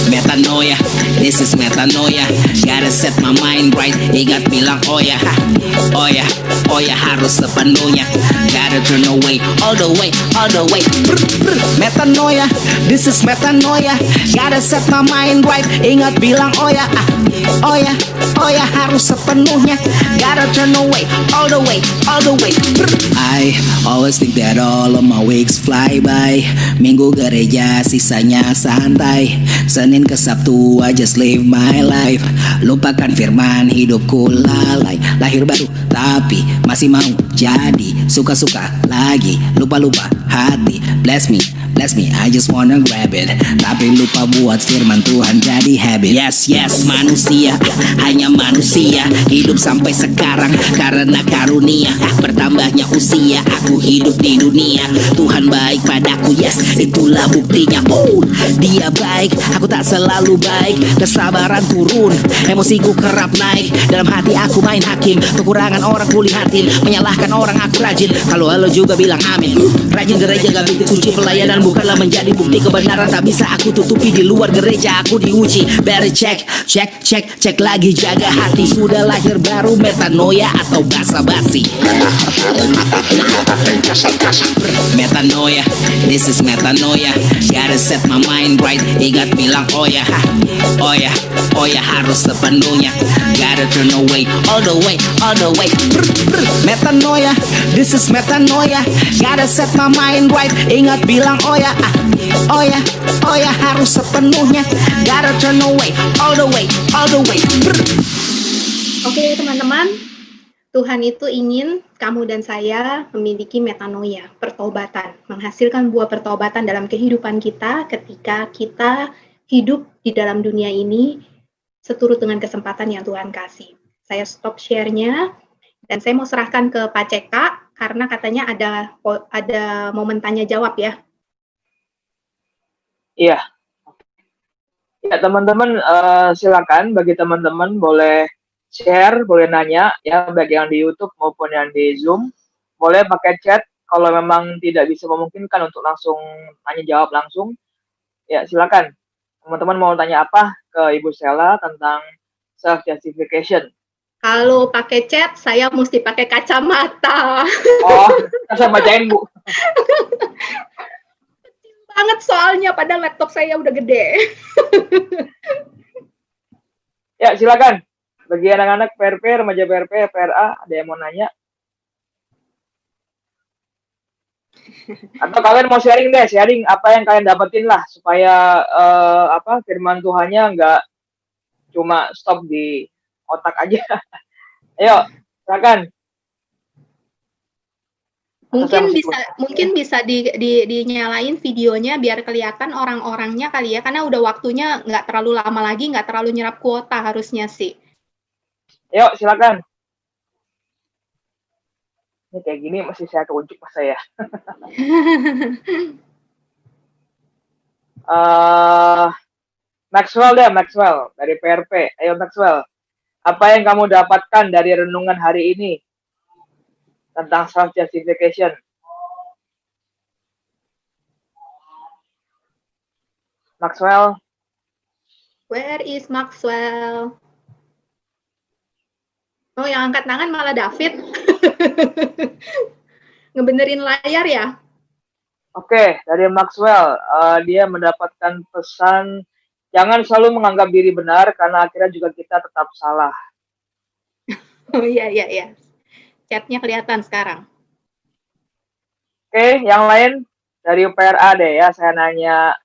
Metanoia, this is metanoia. Gotta set my mind right. Ingat bilang oh ya, harus sepenuhnya. Gotta turn away, all the way. Metanoia, this is metanoia. Gotta set my mind right. Ingat bilang oh ya, harus sepenuhnya. Gotta turn away, all the way. I always think that all of my weeks fly by. Minggu gereja, sisanya santai. Senin ke Sabtu I just live my life. Lupakan firman, hidupku lalai. Lahir baru tapi masih mau jadi. Suka-suka lagi, lupa-lupa hati. Bless me, I just wanna grab it. Tapi lupa buat firman Tuhan jadi habit. Yes, manusia, hanya manusia. Hidup sampai sekarang karena karunia. Bertambahnya usia, aku hidup di dunia. Tuhan baik padaku, yes, itulah buktinya. Dia baik, aku tak selalu baik. Kesabaran turun, emosiku kerap naik. Dalam hati aku main hakim, kekurangan orang kulihatin. Menyalahkan orang aku rajin, kalau halo juga bilang amin. Rajin gereja gak bikin suci, pelayanan bukanlah menjadi bukti kebenaran. Tak bisa aku tutupi, di luar gereja aku diuji. Better check lagi, jaga hati. Sudah lahir baru metanoia atau basa-basi. Metanoia, this is metanoia. Gotta set my mind right. Ingat bilang oh ya, harus sepenuhnya. Gotta turn away, all the way. Metanoia, this is metanoia. Gotta set my mind right. Ingat bilang oh ya, harus sepenuhnya. Gotta turn away, all the way. Oke teman-teman, Tuhan itu ingin kamu dan saya memiliki metanoia, pertobatan, menghasilkan buah pertobatan dalam kehidupan kita ketika kita hidup di dalam dunia ini seturut dengan kesempatan yang Tuhan kasih. Saya stop share-nya dan saya mau serahkan ke Pak CK karena katanya ada momen tanya jawab ya. Iya. Ya teman-teman, silakan bagi teman-teman boleh share, boleh nanya ya, baik yang di YouTube maupun yang di Zoom. Boleh pakai chat kalau memang tidak bisa memungkinkan untuk langsung tanya jawab langsung. Ya silakan. Teman-teman mau tanya apa ke Ibu Sela tentang self justification? Kalau pakai chat, saya mesti pakai kacamata. Oh, saya bacain Bu. Banget soalnya, padahal laptop saya udah gede. Ya silakan. Bagi anak-anak PRP, remaja PRP, PRA, ada yang mau nanya? Atau kalian mau sharing apa yang kalian dapetin lah supaya firman Tuhannya nggak cuma stop di otak aja. Ayo, silakan. Mungkin bisa dinyalain videonya biar kelihatan orang-orangnya kali ya, karena udah waktunya nggak terlalu lama lagi, nggak terlalu nyerap kuota harusnya sih. Yuk, silakan. Ini kayak gini masih saya tunjuk mas saya. Maxwell dari PRP. Ayo Maxwell, apa yang kamu dapatkan dari renungan hari ini tentang self justification? Maxwell. Where is Maxwell? Oh, yang angkat tangan malah David. Ngebenerin layar ya? Oke, dari Maxwell, dia mendapatkan pesan, jangan selalu menganggap diri benar, karena akhirnya juga kita tetap salah. Oh iya. Chatnya kelihatan sekarang. Oke, yang lain dari UPRA deh ya, saya nanya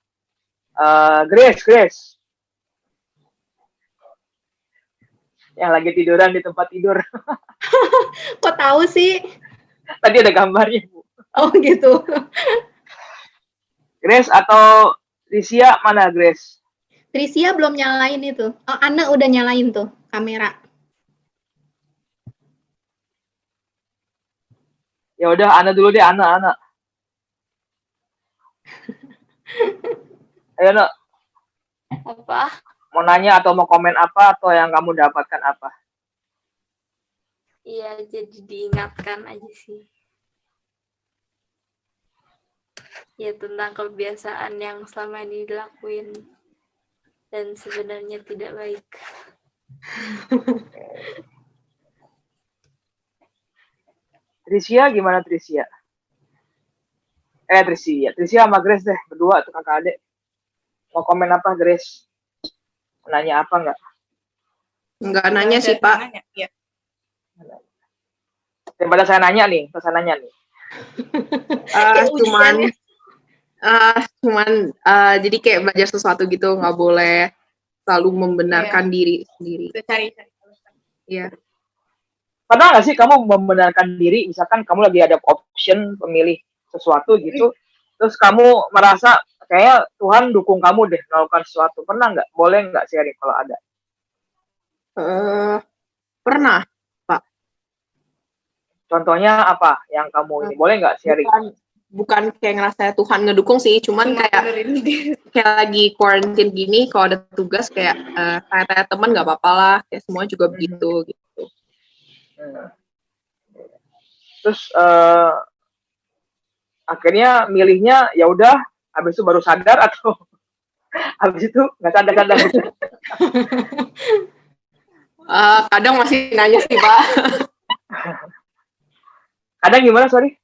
Grace. Yang lagi tiduran di tempat tidur. Kok tahu sih? Tadi ada gambarnya, Bu. Oh gitu. Grace atau Risia, mana Grace? Trisia belum nyalain itu. Oh, Ana udah nyalain tuh kamera. Ya udah, Ana dulu deh, Ana. Ayo, Ana. Apa? Mau nanya atau mau komen apa, atau yang kamu dapatkan apa? Iya, jadi diingatkan aja sih. Ya, tentang kebiasaan yang selama ini dilakuin dan sebenarnya tidak baik. Trisia gimana Trisia? Trisia sama Grace deh, berdua tuh kakak adik. Mau komen apa Grace? Nanya apa enggak? Enggak nanya sih Pak. Ya. Daripada saya nanya nih. Cuman jadi kayak belajar sesuatu gitu, nggak boleh selalu membenarkan diri sendiri. Cari. Iya. Pernah nggak sih kamu membenarkan diri, misalkan kamu lagi ada option pemilih sesuatu gitu, terus kamu merasa kayaknya Tuhan dukung kamu deh melakukan sesuatu, pernah nggak? Boleh nggak sharing kalau ada? Pernah, Pak. Contohnya apa yang kamu ini? Boleh nggak sharing? Bukan kayak ngerasa Tuhan ngedukung sih, cuman kayak lagi quarantine gini, kalau ada tugas kayak tanya-tanya teman nggak apa-apa lah, kayak semua juga begitu gitu. Terus akhirnya milihnya ya udah, habis itu baru sadar atau habis itu nggak sadar gitu? Kadang masih nanya sih Pak. Kadang gimana, sorry?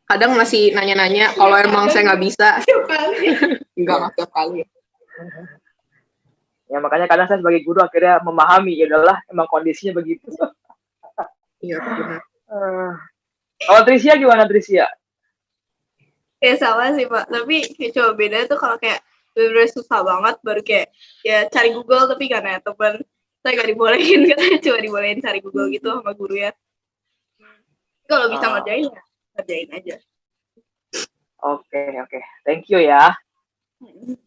Kadang masih nanya-nanya kalau emang saya nggak bisa. Enggak setiap kali. Ya makanya kadang saya sebagai guru akhirnya memahami, ya udahlah emang kondisinya begitu. Iya benar. Kalau Trisia gimana Trisia? Ya sama sih Pak, tapi kayak coba beda tuh kalau kayak bener-bener susah banget baru kayak ya cari Google, tapi karena teman saya nggak dibolehin, katanya cuma dibolehin cari Google gitu sama guru ya. Kalau bisa ngerjain ya ngerjain aja. Oke. Thank you ya.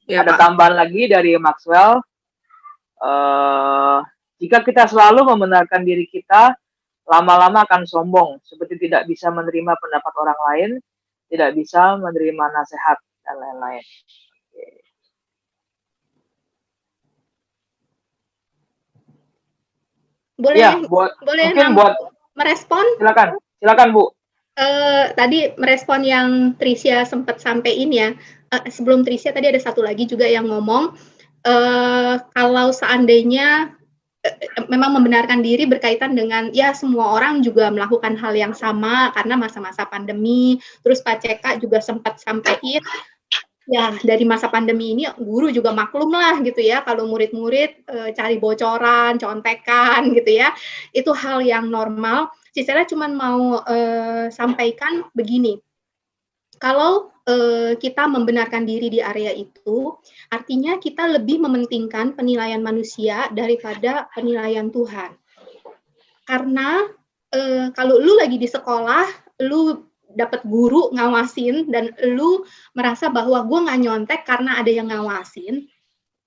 Ada Pak. tambahan lagi dari Maxwell. Jika kita selalu membenarkan diri kita, lama-lama akan sombong, seperti tidak bisa menerima pendapat orang lain, tidak bisa menerima nasihat, dan lain-lain. Boleh merespon? Silakan Bu. Tadi merespon yang Trisia sempat sampaikan ya. Sebelum Trisia tadi ada satu lagi juga yang ngomong kalau seandainya memang membenarkan diri berkaitan dengan ya semua orang juga melakukan hal yang sama karena masa-masa pandemi. Terus Pak CK juga sempat sampaikan ya dari masa pandemi ini guru juga maklum lah gitu ya kalau murid-murid cari bocoran, contekan gitu ya. Itu hal yang normal. Saya cuma mau sampaikan begini. Kalau kita membenarkan diri di area itu, artinya kita lebih mementingkan penilaian manusia daripada penilaian Tuhan. Karena kalau lu lagi di sekolah, lu dapat guru ngawasin dan lu merasa bahwa gue nggak nyontek karena ada yang ngawasin,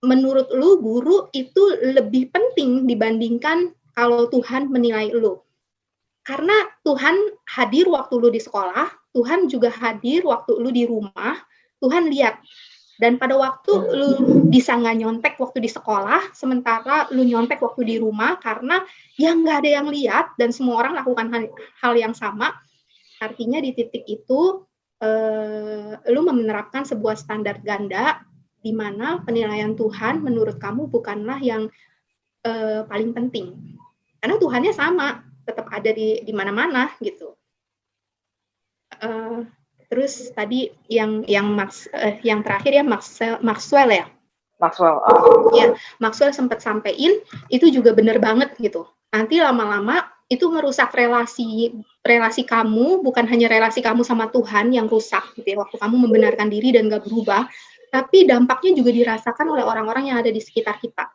menurut lu guru itu lebih penting dibandingkan kalau Tuhan menilai lu. Karena Tuhan hadir waktu lu di sekolah, Tuhan juga hadir waktu lu di rumah, Tuhan lihat. Dan pada waktu lu bisa nggak nyontek waktu di sekolah, sementara lu nyontek waktu di rumah karena ya nggak ada yang lihat dan semua orang lakukan hal yang sama, artinya di titik itu lu menerapkan sebuah standar ganda di mana penilaian Tuhan menurut kamu bukanlah yang paling penting. Karena Tuhannya sama, tetap ada di mana-mana gitu. Terus tadi yang terakhir ya Maxwell ya. Maxwell. Ya, Maxwell sempat sampein itu juga benar banget gitu. Nanti lama-lama itu merusak relasi kamu, bukan hanya relasi kamu sama Tuhan yang rusak gitu ya, waktu kamu membenarkan diri dan gak berubah, tapi dampaknya juga dirasakan oleh orang-orang yang ada di sekitar kita.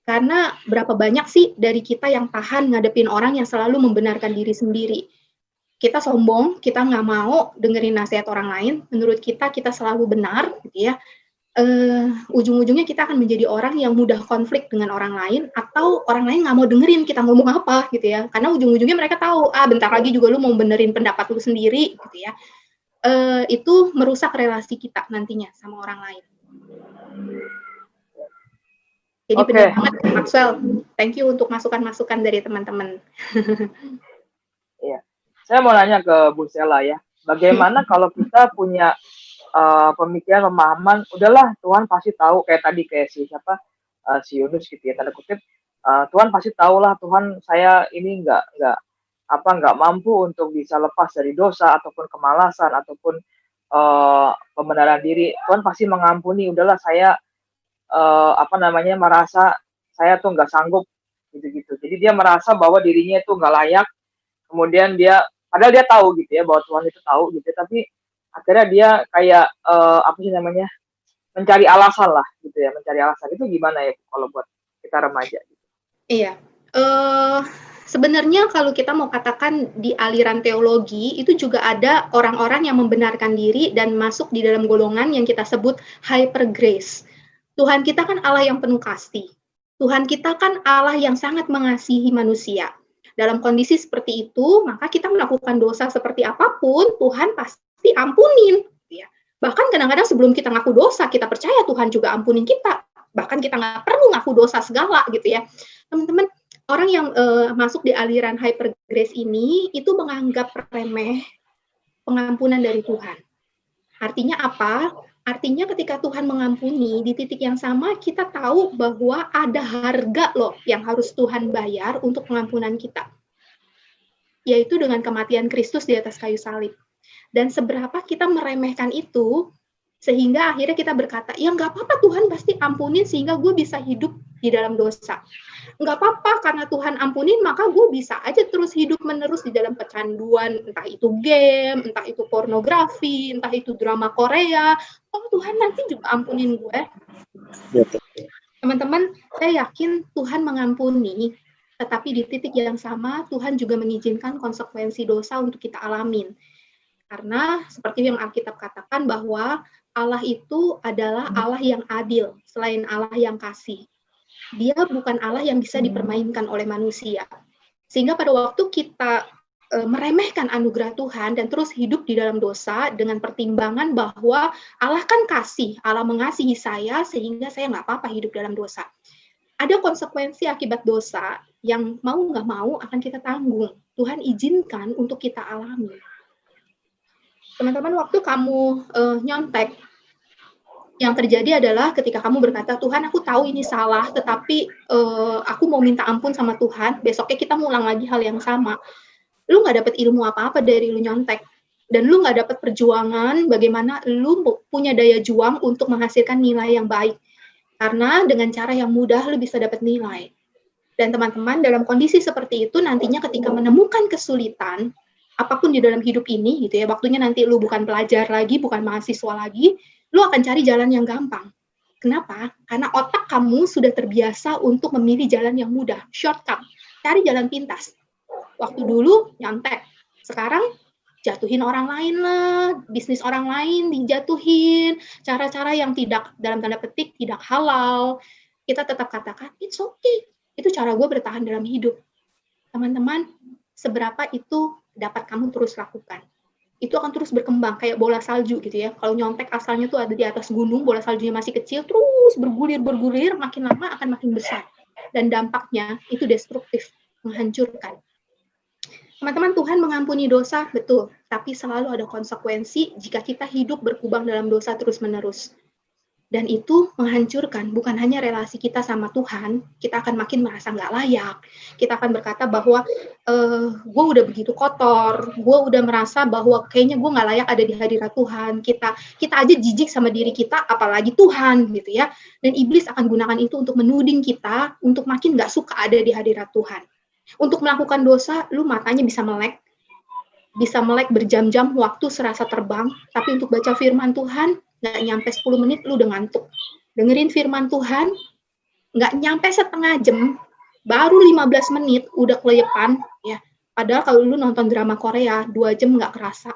Karena berapa banyak sih dari kita yang tahan ngadepin orang yang selalu membenarkan diri sendiri. Kita sombong, kita nggak mau dengerin nasihat orang lain, menurut kita selalu benar, gitu ya. Ujung-ujungnya kita akan menjadi orang yang mudah konflik dengan orang lain, atau orang lain nggak mau dengerin kita ngomong apa, gitu ya. Karena ujung-ujungnya mereka tahu, bentar lagi juga lu mau benerin pendapat lu sendiri, gitu ya. Itu merusak relasi kita nantinya sama orang lain. Jadi benar banget, Maxwell. Thank you untuk masukan-masukan dari teman-teman. Iya. Saya mau nanya ke Bu Sela ya. Bagaimana kalau kita punya pemikiran, pemahaman, udahlah Tuhan pasti tahu, kayak tadi kayak si Yunus gitu ya, tanda kutip, Tuhan pasti tahu lah, Tuhan saya ini nggak mampu untuk bisa lepas dari dosa ataupun kemalasan ataupun pembenaran diri. Tuhan pasti mengampuni, udahlah saya merasa saya tuh nggak sanggup gitu-gitu. Jadi dia merasa bahwa dirinya itu nggak layak. Kemudian padahal dia tahu gitu ya bahwa Tuhan itu tahu gitu. Tapi akhirnya dia kayak mencari alasan lah gitu ya, mencari alasan. Itu gimana ya kalau buat kita remaja? Gitu. Iya. Sebenarnya kalau kita mau katakan di aliran teologi itu juga ada orang-orang yang membenarkan diri dan masuk di dalam golongan yang kita sebut hyper grace. Tuhan kita kan Allah yang penuh kasih. Tuhan kita kan Allah yang sangat mengasihi manusia. Dalam kondisi seperti itu, maka kita melakukan dosa seperti apapun, Tuhan pasti ampunin. Ya. Bahkan kadang-kadang sebelum kita ngaku dosa, kita percaya Tuhan juga ampunin kita. Bahkan kita nggak perlu ngaku dosa segala gitu ya. Teman-teman, orang yang masuk di aliran hyper grace ini, itu menganggap remeh pengampunan dari Tuhan. Artinya apa? Artinya ketika Tuhan mengampuni, di titik yang sama kita tahu bahwa ada harga loh yang harus Tuhan bayar untuk pengampunan kita. Yaitu dengan kematian Kristus di atas kayu salib. Dan seberapa kita meremehkan itu, sehingga akhirnya kita berkata, ya nggak apa-apa Tuhan pasti ampunin sehingga gue bisa hidup di dalam dosa. Nggak apa-apa karena Tuhan ampunin maka gue bisa aja terus hidup menerus di dalam kecanduan, entah itu game, entah itu pornografi, entah itu drama Korea. Oh Tuhan nanti juga ampunin gue. Teman-teman, saya yakin Tuhan mengampuni, tetapi di titik yang sama Tuhan juga mengizinkan konsekuensi dosa untuk kita alamin. Karena seperti yang Alkitab katakan bahwa Allah itu adalah Allah yang adil, selain Allah yang kasih. Dia bukan Allah yang bisa dipermainkan oleh manusia. Sehingga pada waktu kita meremehkan anugerah Tuhan dan terus hidup di dalam dosa dengan pertimbangan bahwa Allah kan kasih, Allah mengasihi saya sehingga saya nggak apa-apa hidup dalam dosa. Ada konsekuensi akibat dosa yang mau nggak mau akan kita tanggung. Tuhan izinkan untuk kita alami. Teman-teman, waktu kamu nyontek, yang terjadi adalah ketika kamu berkata, Tuhan aku tahu ini salah, tetapi aku mau minta ampun sama Tuhan, besoknya kita ngulang lagi hal yang sama. Lu nggak dapat ilmu apa-apa dari lu nyontek. Dan lu nggak dapat perjuangan bagaimana lu punya daya juang untuk menghasilkan nilai yang baik. Karena dengan cara yang mudah lu bisa dapat nilai. Dan teman-teman, dalam kondisi seperti itu, nantinya ketika menemukan kesulitan, apapun di dalam hidup ini, gitu ya, waktunya nanti lu bukan pelajar lagi, bukan mahasiswa lagi, lu akan cari jalan yang gampang. Kenapa? Karena otak kamu sudah terbiasa untuk memilih jalan yang mudah, shortcut, cari jalan pintas. Waktu dulu nyontek, sekarang jatuhin orang lain lah, bisnis orang lain dijatuhin, cara-cara yang tidak, dalam tanda petik, tidak halal, kita tetap katakan, it's okay. Itu cara gue bertahan dalam hidup. Teman-teman, seberapa itu dapat kamu terus lakukan. Itu akan terus berkembang, kayak bola salju gitu ya. Kalau nyontek asalnya tuh ada di atas gunung, bola saljunya masih kecil, terus bergulir, makin lama akan makin besar. Dan dampaknya itu destruktif, menghancurkan. Teman-teman, Tuhan mengampuni dosa, betul. Tapi selalu ada konsekuensi jika kita hidup berkubang dalam dosa terus-menerus. Dan itu menghancurkan, bukan hanya relasi kita sama Tuhan, kita akan makin merasa nggak layak. Kita akan berkata bahwa, gue udah begitu kotor, gue udah merasa bahwa kayaknya gue nggak layak ada di hadirat Tuhan. Kita aja jijik sama diri kita, apalagi Tuhan, gitu ya. Dan iblis akan gunakan itu untuk menuding kita, untuk makin nggak suka ada di hadirat Tuhan. Untuk melakukan dosa, lu matanya bisa melek berjam-jam, waktu serasa terbang, tapi untuk baca firman Tuhan, nggak nyampe 10 menit, lu udah ngantuk. Dengerin firman Tuhan, nggak nyampe setengah jam, baru 15 menit, udah kelepan, ya. Padahal kalau lu nonton drama Korea, 2 jam nggak kerasa.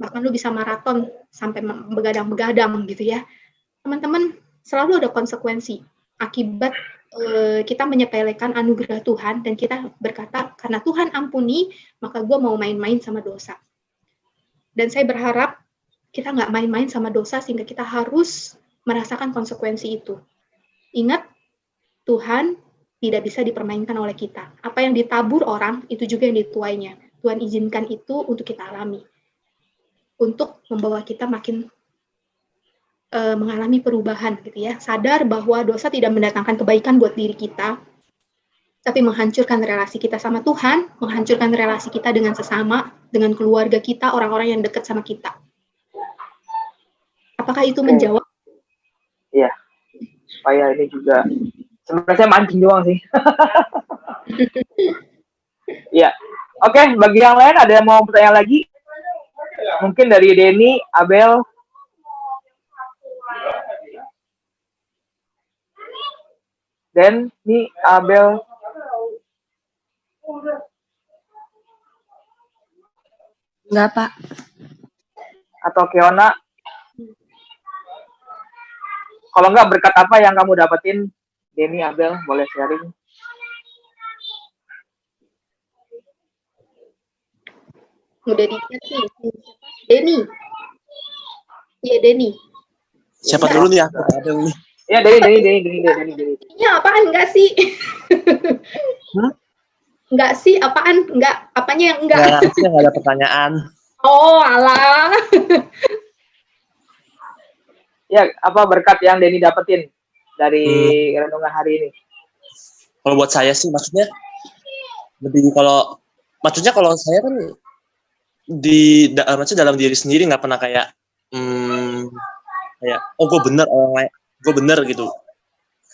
Bahkan lu bisa maraton sampai begadang-begadang, gitu ya. Teman-teman, selalu ada konsekuensi akibat kita menyepelekan anugerah Tuhan dan kita berkata, karena Tuhan ampuni, maka gue mau main-main sama dosa. Dan saya berharap kita nggak main-main sama dosa sehingga kita harus merasakan konsekuensi itu. Ingat, Tuhan tidak bisa dipermainkan oleh kita. Apa yang ditabur orang, itu juga yang dituainya. Tuhan izinkan itu untuk kita alami. Untuk membawa kita makin mengalami perubahan gitu ya, sadar bahwa dosa tidak mendatangkan kebaikan buat diri kita, tapi menghancurkan relasi kita sama Tuhan, menghancurkan relasi kita dengan sesama, dengan keluarga kita, orang-orang yang dekat sama kita. Apakah itu menjawab? Iya, supaya ini juga sebenarnya saya mancing doang sih. Iya, oke, bagi yang lain ada yang mau bertanya lagi? Mungkin dari Denny, Abel. Dan nih Abel. Enggak, Pak. Atau Keona. Kalau enggak, berkat apa yang kamu dapetin? Denny, Abel, boleh sharing. Udah di-chat nih. Denny. Iya, Denny. Siapa dulu nih? Abel nih. Ya, Denny. Iya, apaan enggak sih? Enggak sih, apaan? Enggak, apanya yang enggak? Enggak ada pertanyaan. Oh, alah. Ya, apa berkat yang Denny dapetin dari renungan hari ini? Kalau buat saya sih, maksudnya kalau saya kan maksudnya dalam diri sendiri nggak pernah kayak gue bener orang lain. Gue bener gitu.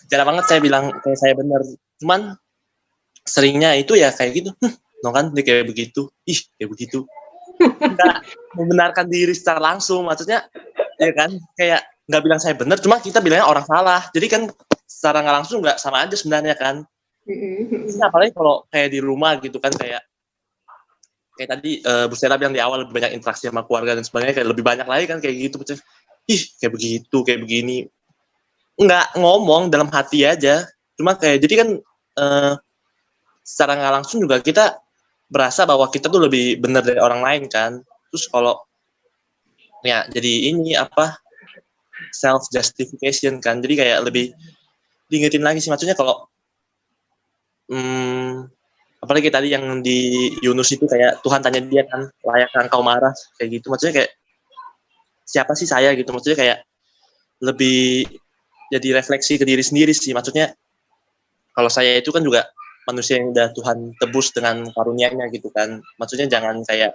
Jarang banget saya bilang kayak saya bener. Cuman seringnya itu ya kayak gitu. Kan dia kayak begitu. Kayak begitu. Nggak membenarkan diri secara langsung. Maksudnya ya kan kayak nggak bilang saya bener. Cuma kita bilangnya orang salah. Jadi kan secara nggak langsung nggak sama aja sebenarnya kan. Apalagi kalau kayak di rumah gitu kan kayak tadi Bu Stella bilang di awal lebih banyak interaksi sama keluarga dan sebagainya. Kayak lebih banyak lagi kan kayak gitu. Kayak begitu, kayak begini. Nggak ngomong dalam hati aja, cuma kayak jadi kan secara nggak langsung juga kita berasa bahwa kita tuh lebih benar dari orang lain kan. Terus kalau ya jadi ini self justification kan, jadi kayak lebih diingetin lagi sih, maksudnya kalau apalagi tadi yang di Yunus itu kayak Tuhan tanya dia kan, layakkah engkau marah kayak gitu, maksudnya kayak siapa sih saya gitu, maksudnya kayak lebih jadi refleksi ke diri sendiri sih, maksudnya kalau saya itu kan juga manusia yang udah Tuhan tebus dengan karunia-Nya gitu kan, maksudnya jangan kayak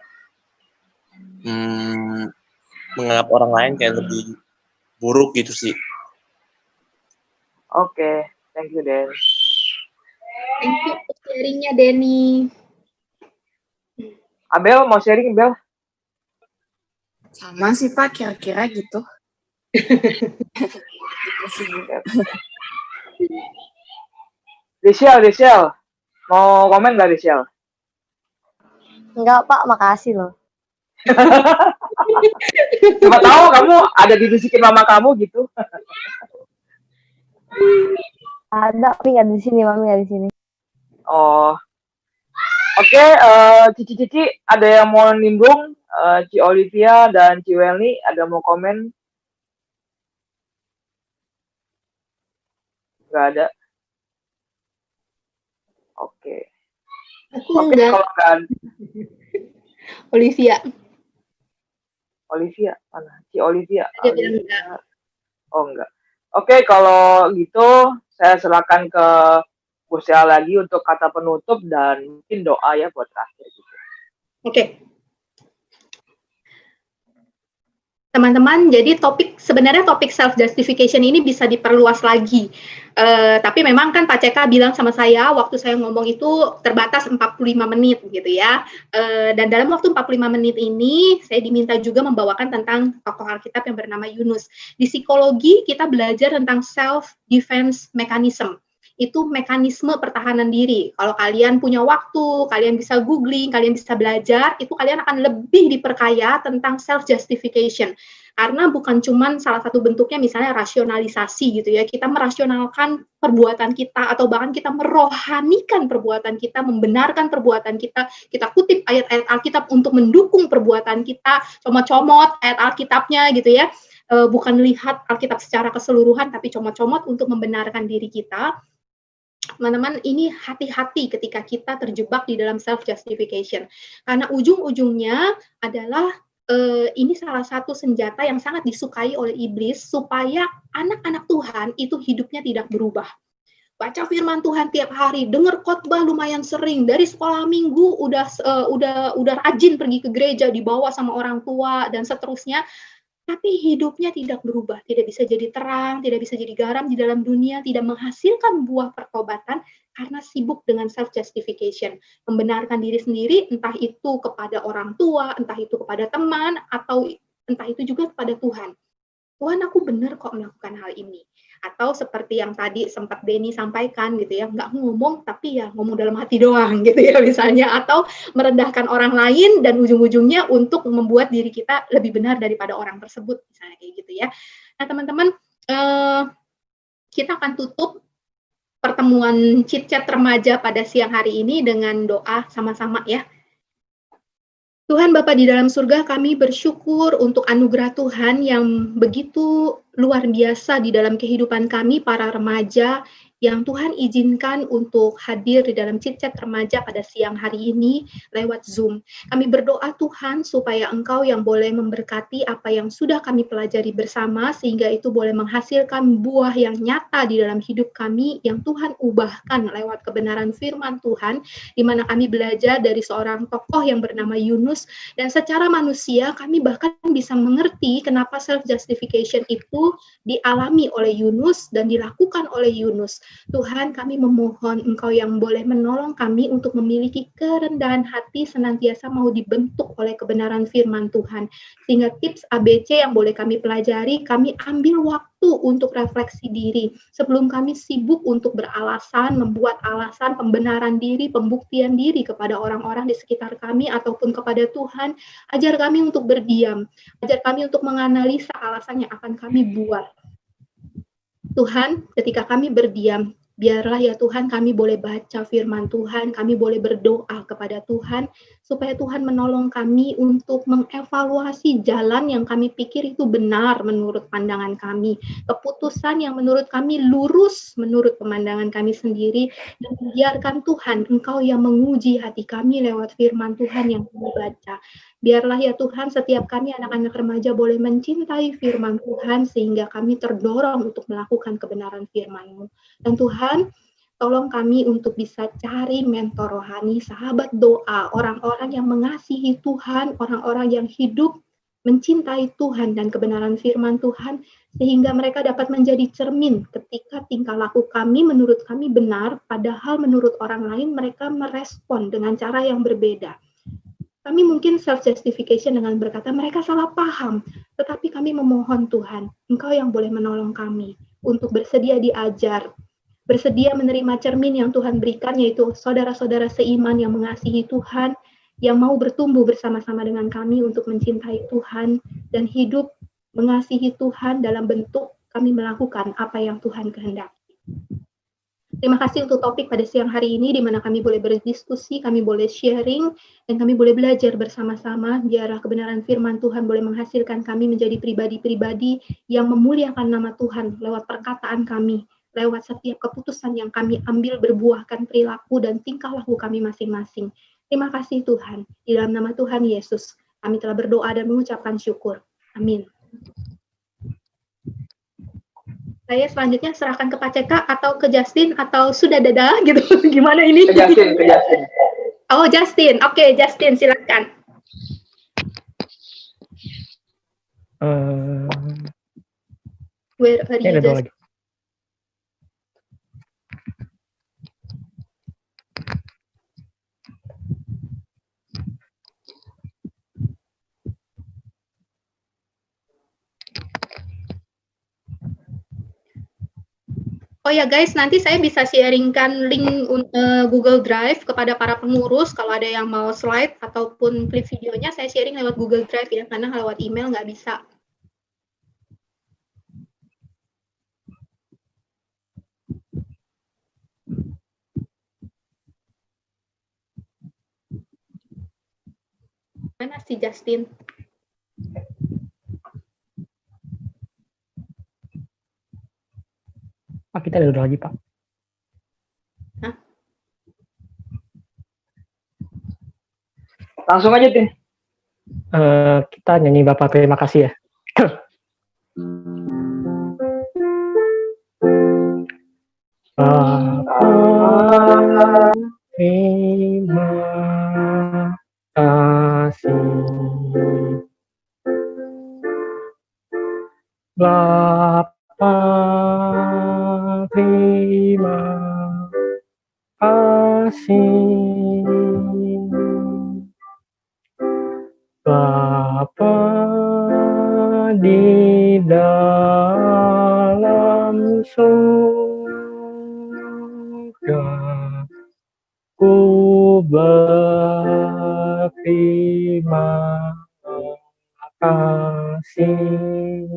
menganggap orang lain kayak lebih buruk gitu sih. Oke, thank you Den. Thank you for sharing-nya Denny. Abel mau sharing, Bel? Sama sih Pak, kira-kira gitu. Rachel, mau komen nggak Rachel? Enggak, Pak, makasih loh. Coba tahu kamu ada dibisikin mama kamu gitu. Ada, tapi nggak di sini, Mami nggak di sini. Oh. Oke, Cici-Cici ada yang mau nimbrung? Ci Olivia dan Ci Welny ada mau komen? Nggak ada. Oke. Aku Oke, enggak. kalau kan Olivia. Olivia mana? Ci Olivia. Dia bilang enggak. Oh enggak. Oke, kalau gitu saya silakan ke Bu Sheila lagi untuk kata penutup dan mungkin doa ya buat terakhir gitu. Oke. Teman-teman, jadi sebenarnya topik self justification ini bisa diperluas lagi. Tapi memang kan Pak CK bilang sama saya waktu saya ngomong itu terbatas 45 menit gitu ya. Dan dalam waktu 45 menit ini saya diminta juga membawakan tentang tokoh Alkitab yang bernama Yunus. Di psikologi kita belajar tentang self defense mechanism. Itu mekanisme pertahanan diri. Kalau kalian punya waktu, kalian bisa googling, kalian bisa belajar, itu kalian akan lebih diperkaya tentang self justification. Karena bukan cuma salah satu bentuknya misalnya rasionalisasi gitu ya, kita merasionalkan perbuatan kita atau bahkan kita merohanikan perbuatan kita, membenarkan perbuatan kita kutip ayat-ayat Alkitab untuk mendukung perbuatan kita, comot-comot ayat Alkitabnya gitu ya, bukan lihat Alkitab secara keseluruhan tapi comot-comot untuk membenarkan diri kita. Teman-teman, ini hati-hati ketika kita terjebak di dalam self justification, karena ujung-ujungnya adalah ini salah satu senjata yang sangat disukai oleh iblis supaya anak-anak Tuhan itu hidupnya tidak berubah. Baca firman Tuhan tiap hari, dengar khotbah lumayan sering, dari sekolah minggu udah rajin pergi ke gereja, dibawa sama orang tua dan seterusnya. Tapi hidupnya tidak berubah, tidak bisa jadi terang, tidak bisa jadi garam di dalam dunia, tidak menghasilkan buah pertobatan karena sibuk dengan self-justification. Membenarkan diri sendiri, entah itu kepada orang tua, entah itu kepada teman, atau entah itu juga kepada Tuhan. Tuhan, aku benar kok melakukan hal ini. Atau seperti yang tadi sempat Denny sampaikan gitu ya, nggak ngomong tapi ya ngomong dalam hati doang gitu ya misalnya, atau merendahkan orang lain dan ujung-ujungnya untuk membuat diri kita lebih benar daripada orang tersebut misalnya kayak gitu ya. Nah teman-teman, kita akan tutup pertemuan chit-chat remaja pada siang hari ini dengan doa sama-sama ya. Tuhan Bapa di dalam surga, kami bersyukur untuk anugerah Tuhan yang begitu luar biasa di dalam kehidupan kami para remaja yang Tuhan izinkan untuk hadir di dalam chit-chat remaja pada siang hari ini lewat Zoom. Kami berdoa Tuhan supaya Engkau yang boleh memberkati apa yang sudah kami pelajari bersama sehingga itu boleh menghasilkan buah yang nyata di dalam hidup kami yang Tuhan ubahkan lewat kebenaran firman Tuhan, di mana kami belajar dari seorang tokoh yang bernama Yunus, dan secara manusia kami bahkan bisa mengerti kenapa self-justification itu dialami oleh Yunus dan dilakukan oleh Yunus. Tuhan, kami memohon Engkau yang boleh menolong kami untuk memiliki kerendahan hati senantiasa mau dibentuk oleh kebenaran firman Tuhan. Sehingga tips ABC yang boleh kami pelajari, kami ambil waktu untuk refleksi diri. Sebelum kami sibuk untuk beralasan, membuat alasan pembenaran diri, pembuktian diri kepada orang-orang di sekitar kami ataupun kepada Tuhan, ajar kami untuk berdiam, ajar kami untuk menganalisa alasan yang akan kami buat. Tuhan, ketika kami berdiam, biarlah ya Tuhan kami boleh baca firman Tuhan, kami boleh berdoa kepada Tuhan, supaya Tuhan menolong kami untuk mengevaluasi jalan yang kami pikir itu benar menurut pandangan kami, keputusan yang menurut kami lurus menurut pemandangan kami sendiri, dan biarkan Tuhan Engkau yang menguji hati kami lewat firman Tuhan yang kami baca. Biarlah ya Tuhan setiap kami anak-anak remaja boleh mencintai firman Tuhan sehingga kami terdorong untuk melakukan kebenaran firman-Mu. Dan Tuhan, tolong kami untuk bisa cari mentor rohani, sahabat doa, orang-orang yang mengasihi Tuhan, orang-orang yang hidup mencintai Tuhan dan kebenaran firman Tuhan, sehingga mereka dapat menjadi cermin ketika tingkah laku kami menurut kami benar, padahal menurut orang lain mereka merespon dengan cara yang berbeda. Kami mungkin self-justification dengan berkata mereka salah paham, tetapi kami memohon Tuhan, Engkau yang boleh menolong kami untuk bersedia diajar, bersedia menerima cermin yang Tuhan berikan, yaitu saudara-saudara seiman yang mengasihi Tuhan, yang mau bertumbuh bersama-sama dengan kami untuk mencintai Tuhan dan hidup mengasihi Tuhan dalam bentuk kami melakukan apa yang Tuhan kehendaki. Terima kasih untuk topik pada siang hari ini, di mana kami boleh berdiskusi, kami boleh sharing, dan kami boleh belajar bersama-sama. Biarlah kebenaran firman Tuhan boleh menghasilkan kami menjadi pribadi-pribadi yang memuliakan nama Tuhan lewat perkataan kami, lewat setiap keputusan yang kami ambil berbuahkan perilaku dan tingkah laku kami masing-masing. Terima kasih Tuhan. Di dalam nama Tuhan Yesus, kami telah berdoa dan mengucapkan syukur. Amin. Saya selanjutnya serahkan ke Pak CK atau ke Justin atau sudah dadah gitu. Gimana ini? Ke Justin. Oh, Justin. Oke, Justin silakan. Where are you, Justin? Oh ya guys, nanti saya bisa sharingkan link Google Drive kepada para pengurus. Kalau ada yang mau slide ataupun klip videonya, saya sharing lewat Google Drive ya, karena lewat email nggak bisa. Mana si Justin? Pak, kita ada lagi, Pak. Hah? Langsung aja, Tin. Kita nyanyi Bapak terima kasih ya. Terima kasih Bapa, terima kasih Bapa di dalam surga, ku berterima kasih.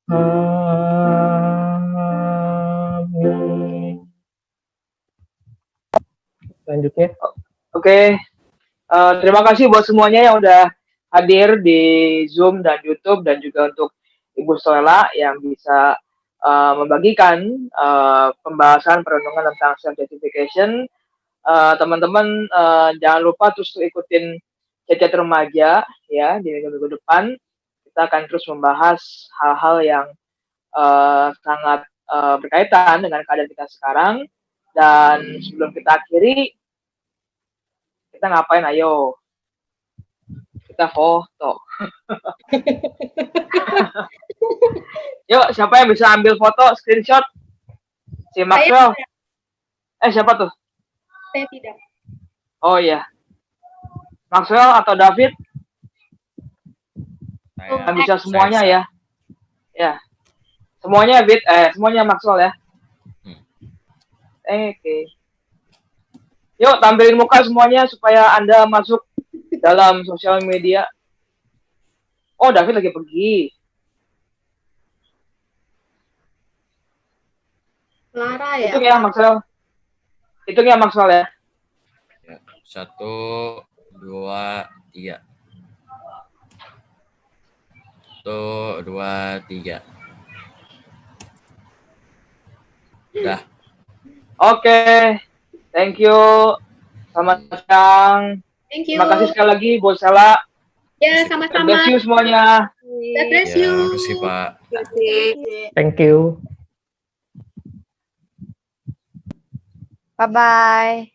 Amin. Selanjutnya. Oke. Terima kasih buat semuanya yang udah hadir di Zoom dan YouTube, dan juga untuk Ibu Soela yang bisa membagikan pembahasan perenungan tentang self-justification. Teman-teman jangan lupa terus ikutin Cecet Remaja ya di minggu depan. Kita akan terus membahas hal-hal yang sangat berkaitan dengan keadaan kita sekarang. Dan sebelum kita akhiri, kita ngapain? Ayo kita foto. Yuk, siapa yang bisa ambil foto screenshot? Si Maxwell. Siapa tuh? Saya tidak. Oh iya, Maxwell atau David? Yang bisa semuanya ya. Ya, semuanya David, semuanya Maxwell ya. Oke. Yuk, tampilin muka semuanya supaya Anda masuk dalam sosial media. Oh, David lagi pergi. Lara ya. Hitung ya, Maxwell. Hitung ya, Maxwell ya. 1, 2, 3. 1, 2, 3. Udah. Oke. Thank you. Selamat siang. Thank you. Terima kasih sekali lagi buat Sela. Ya, sama-sama. God bless you semuanya. God bless you. Terima kasih, Pak. Thank you. Bye-bye.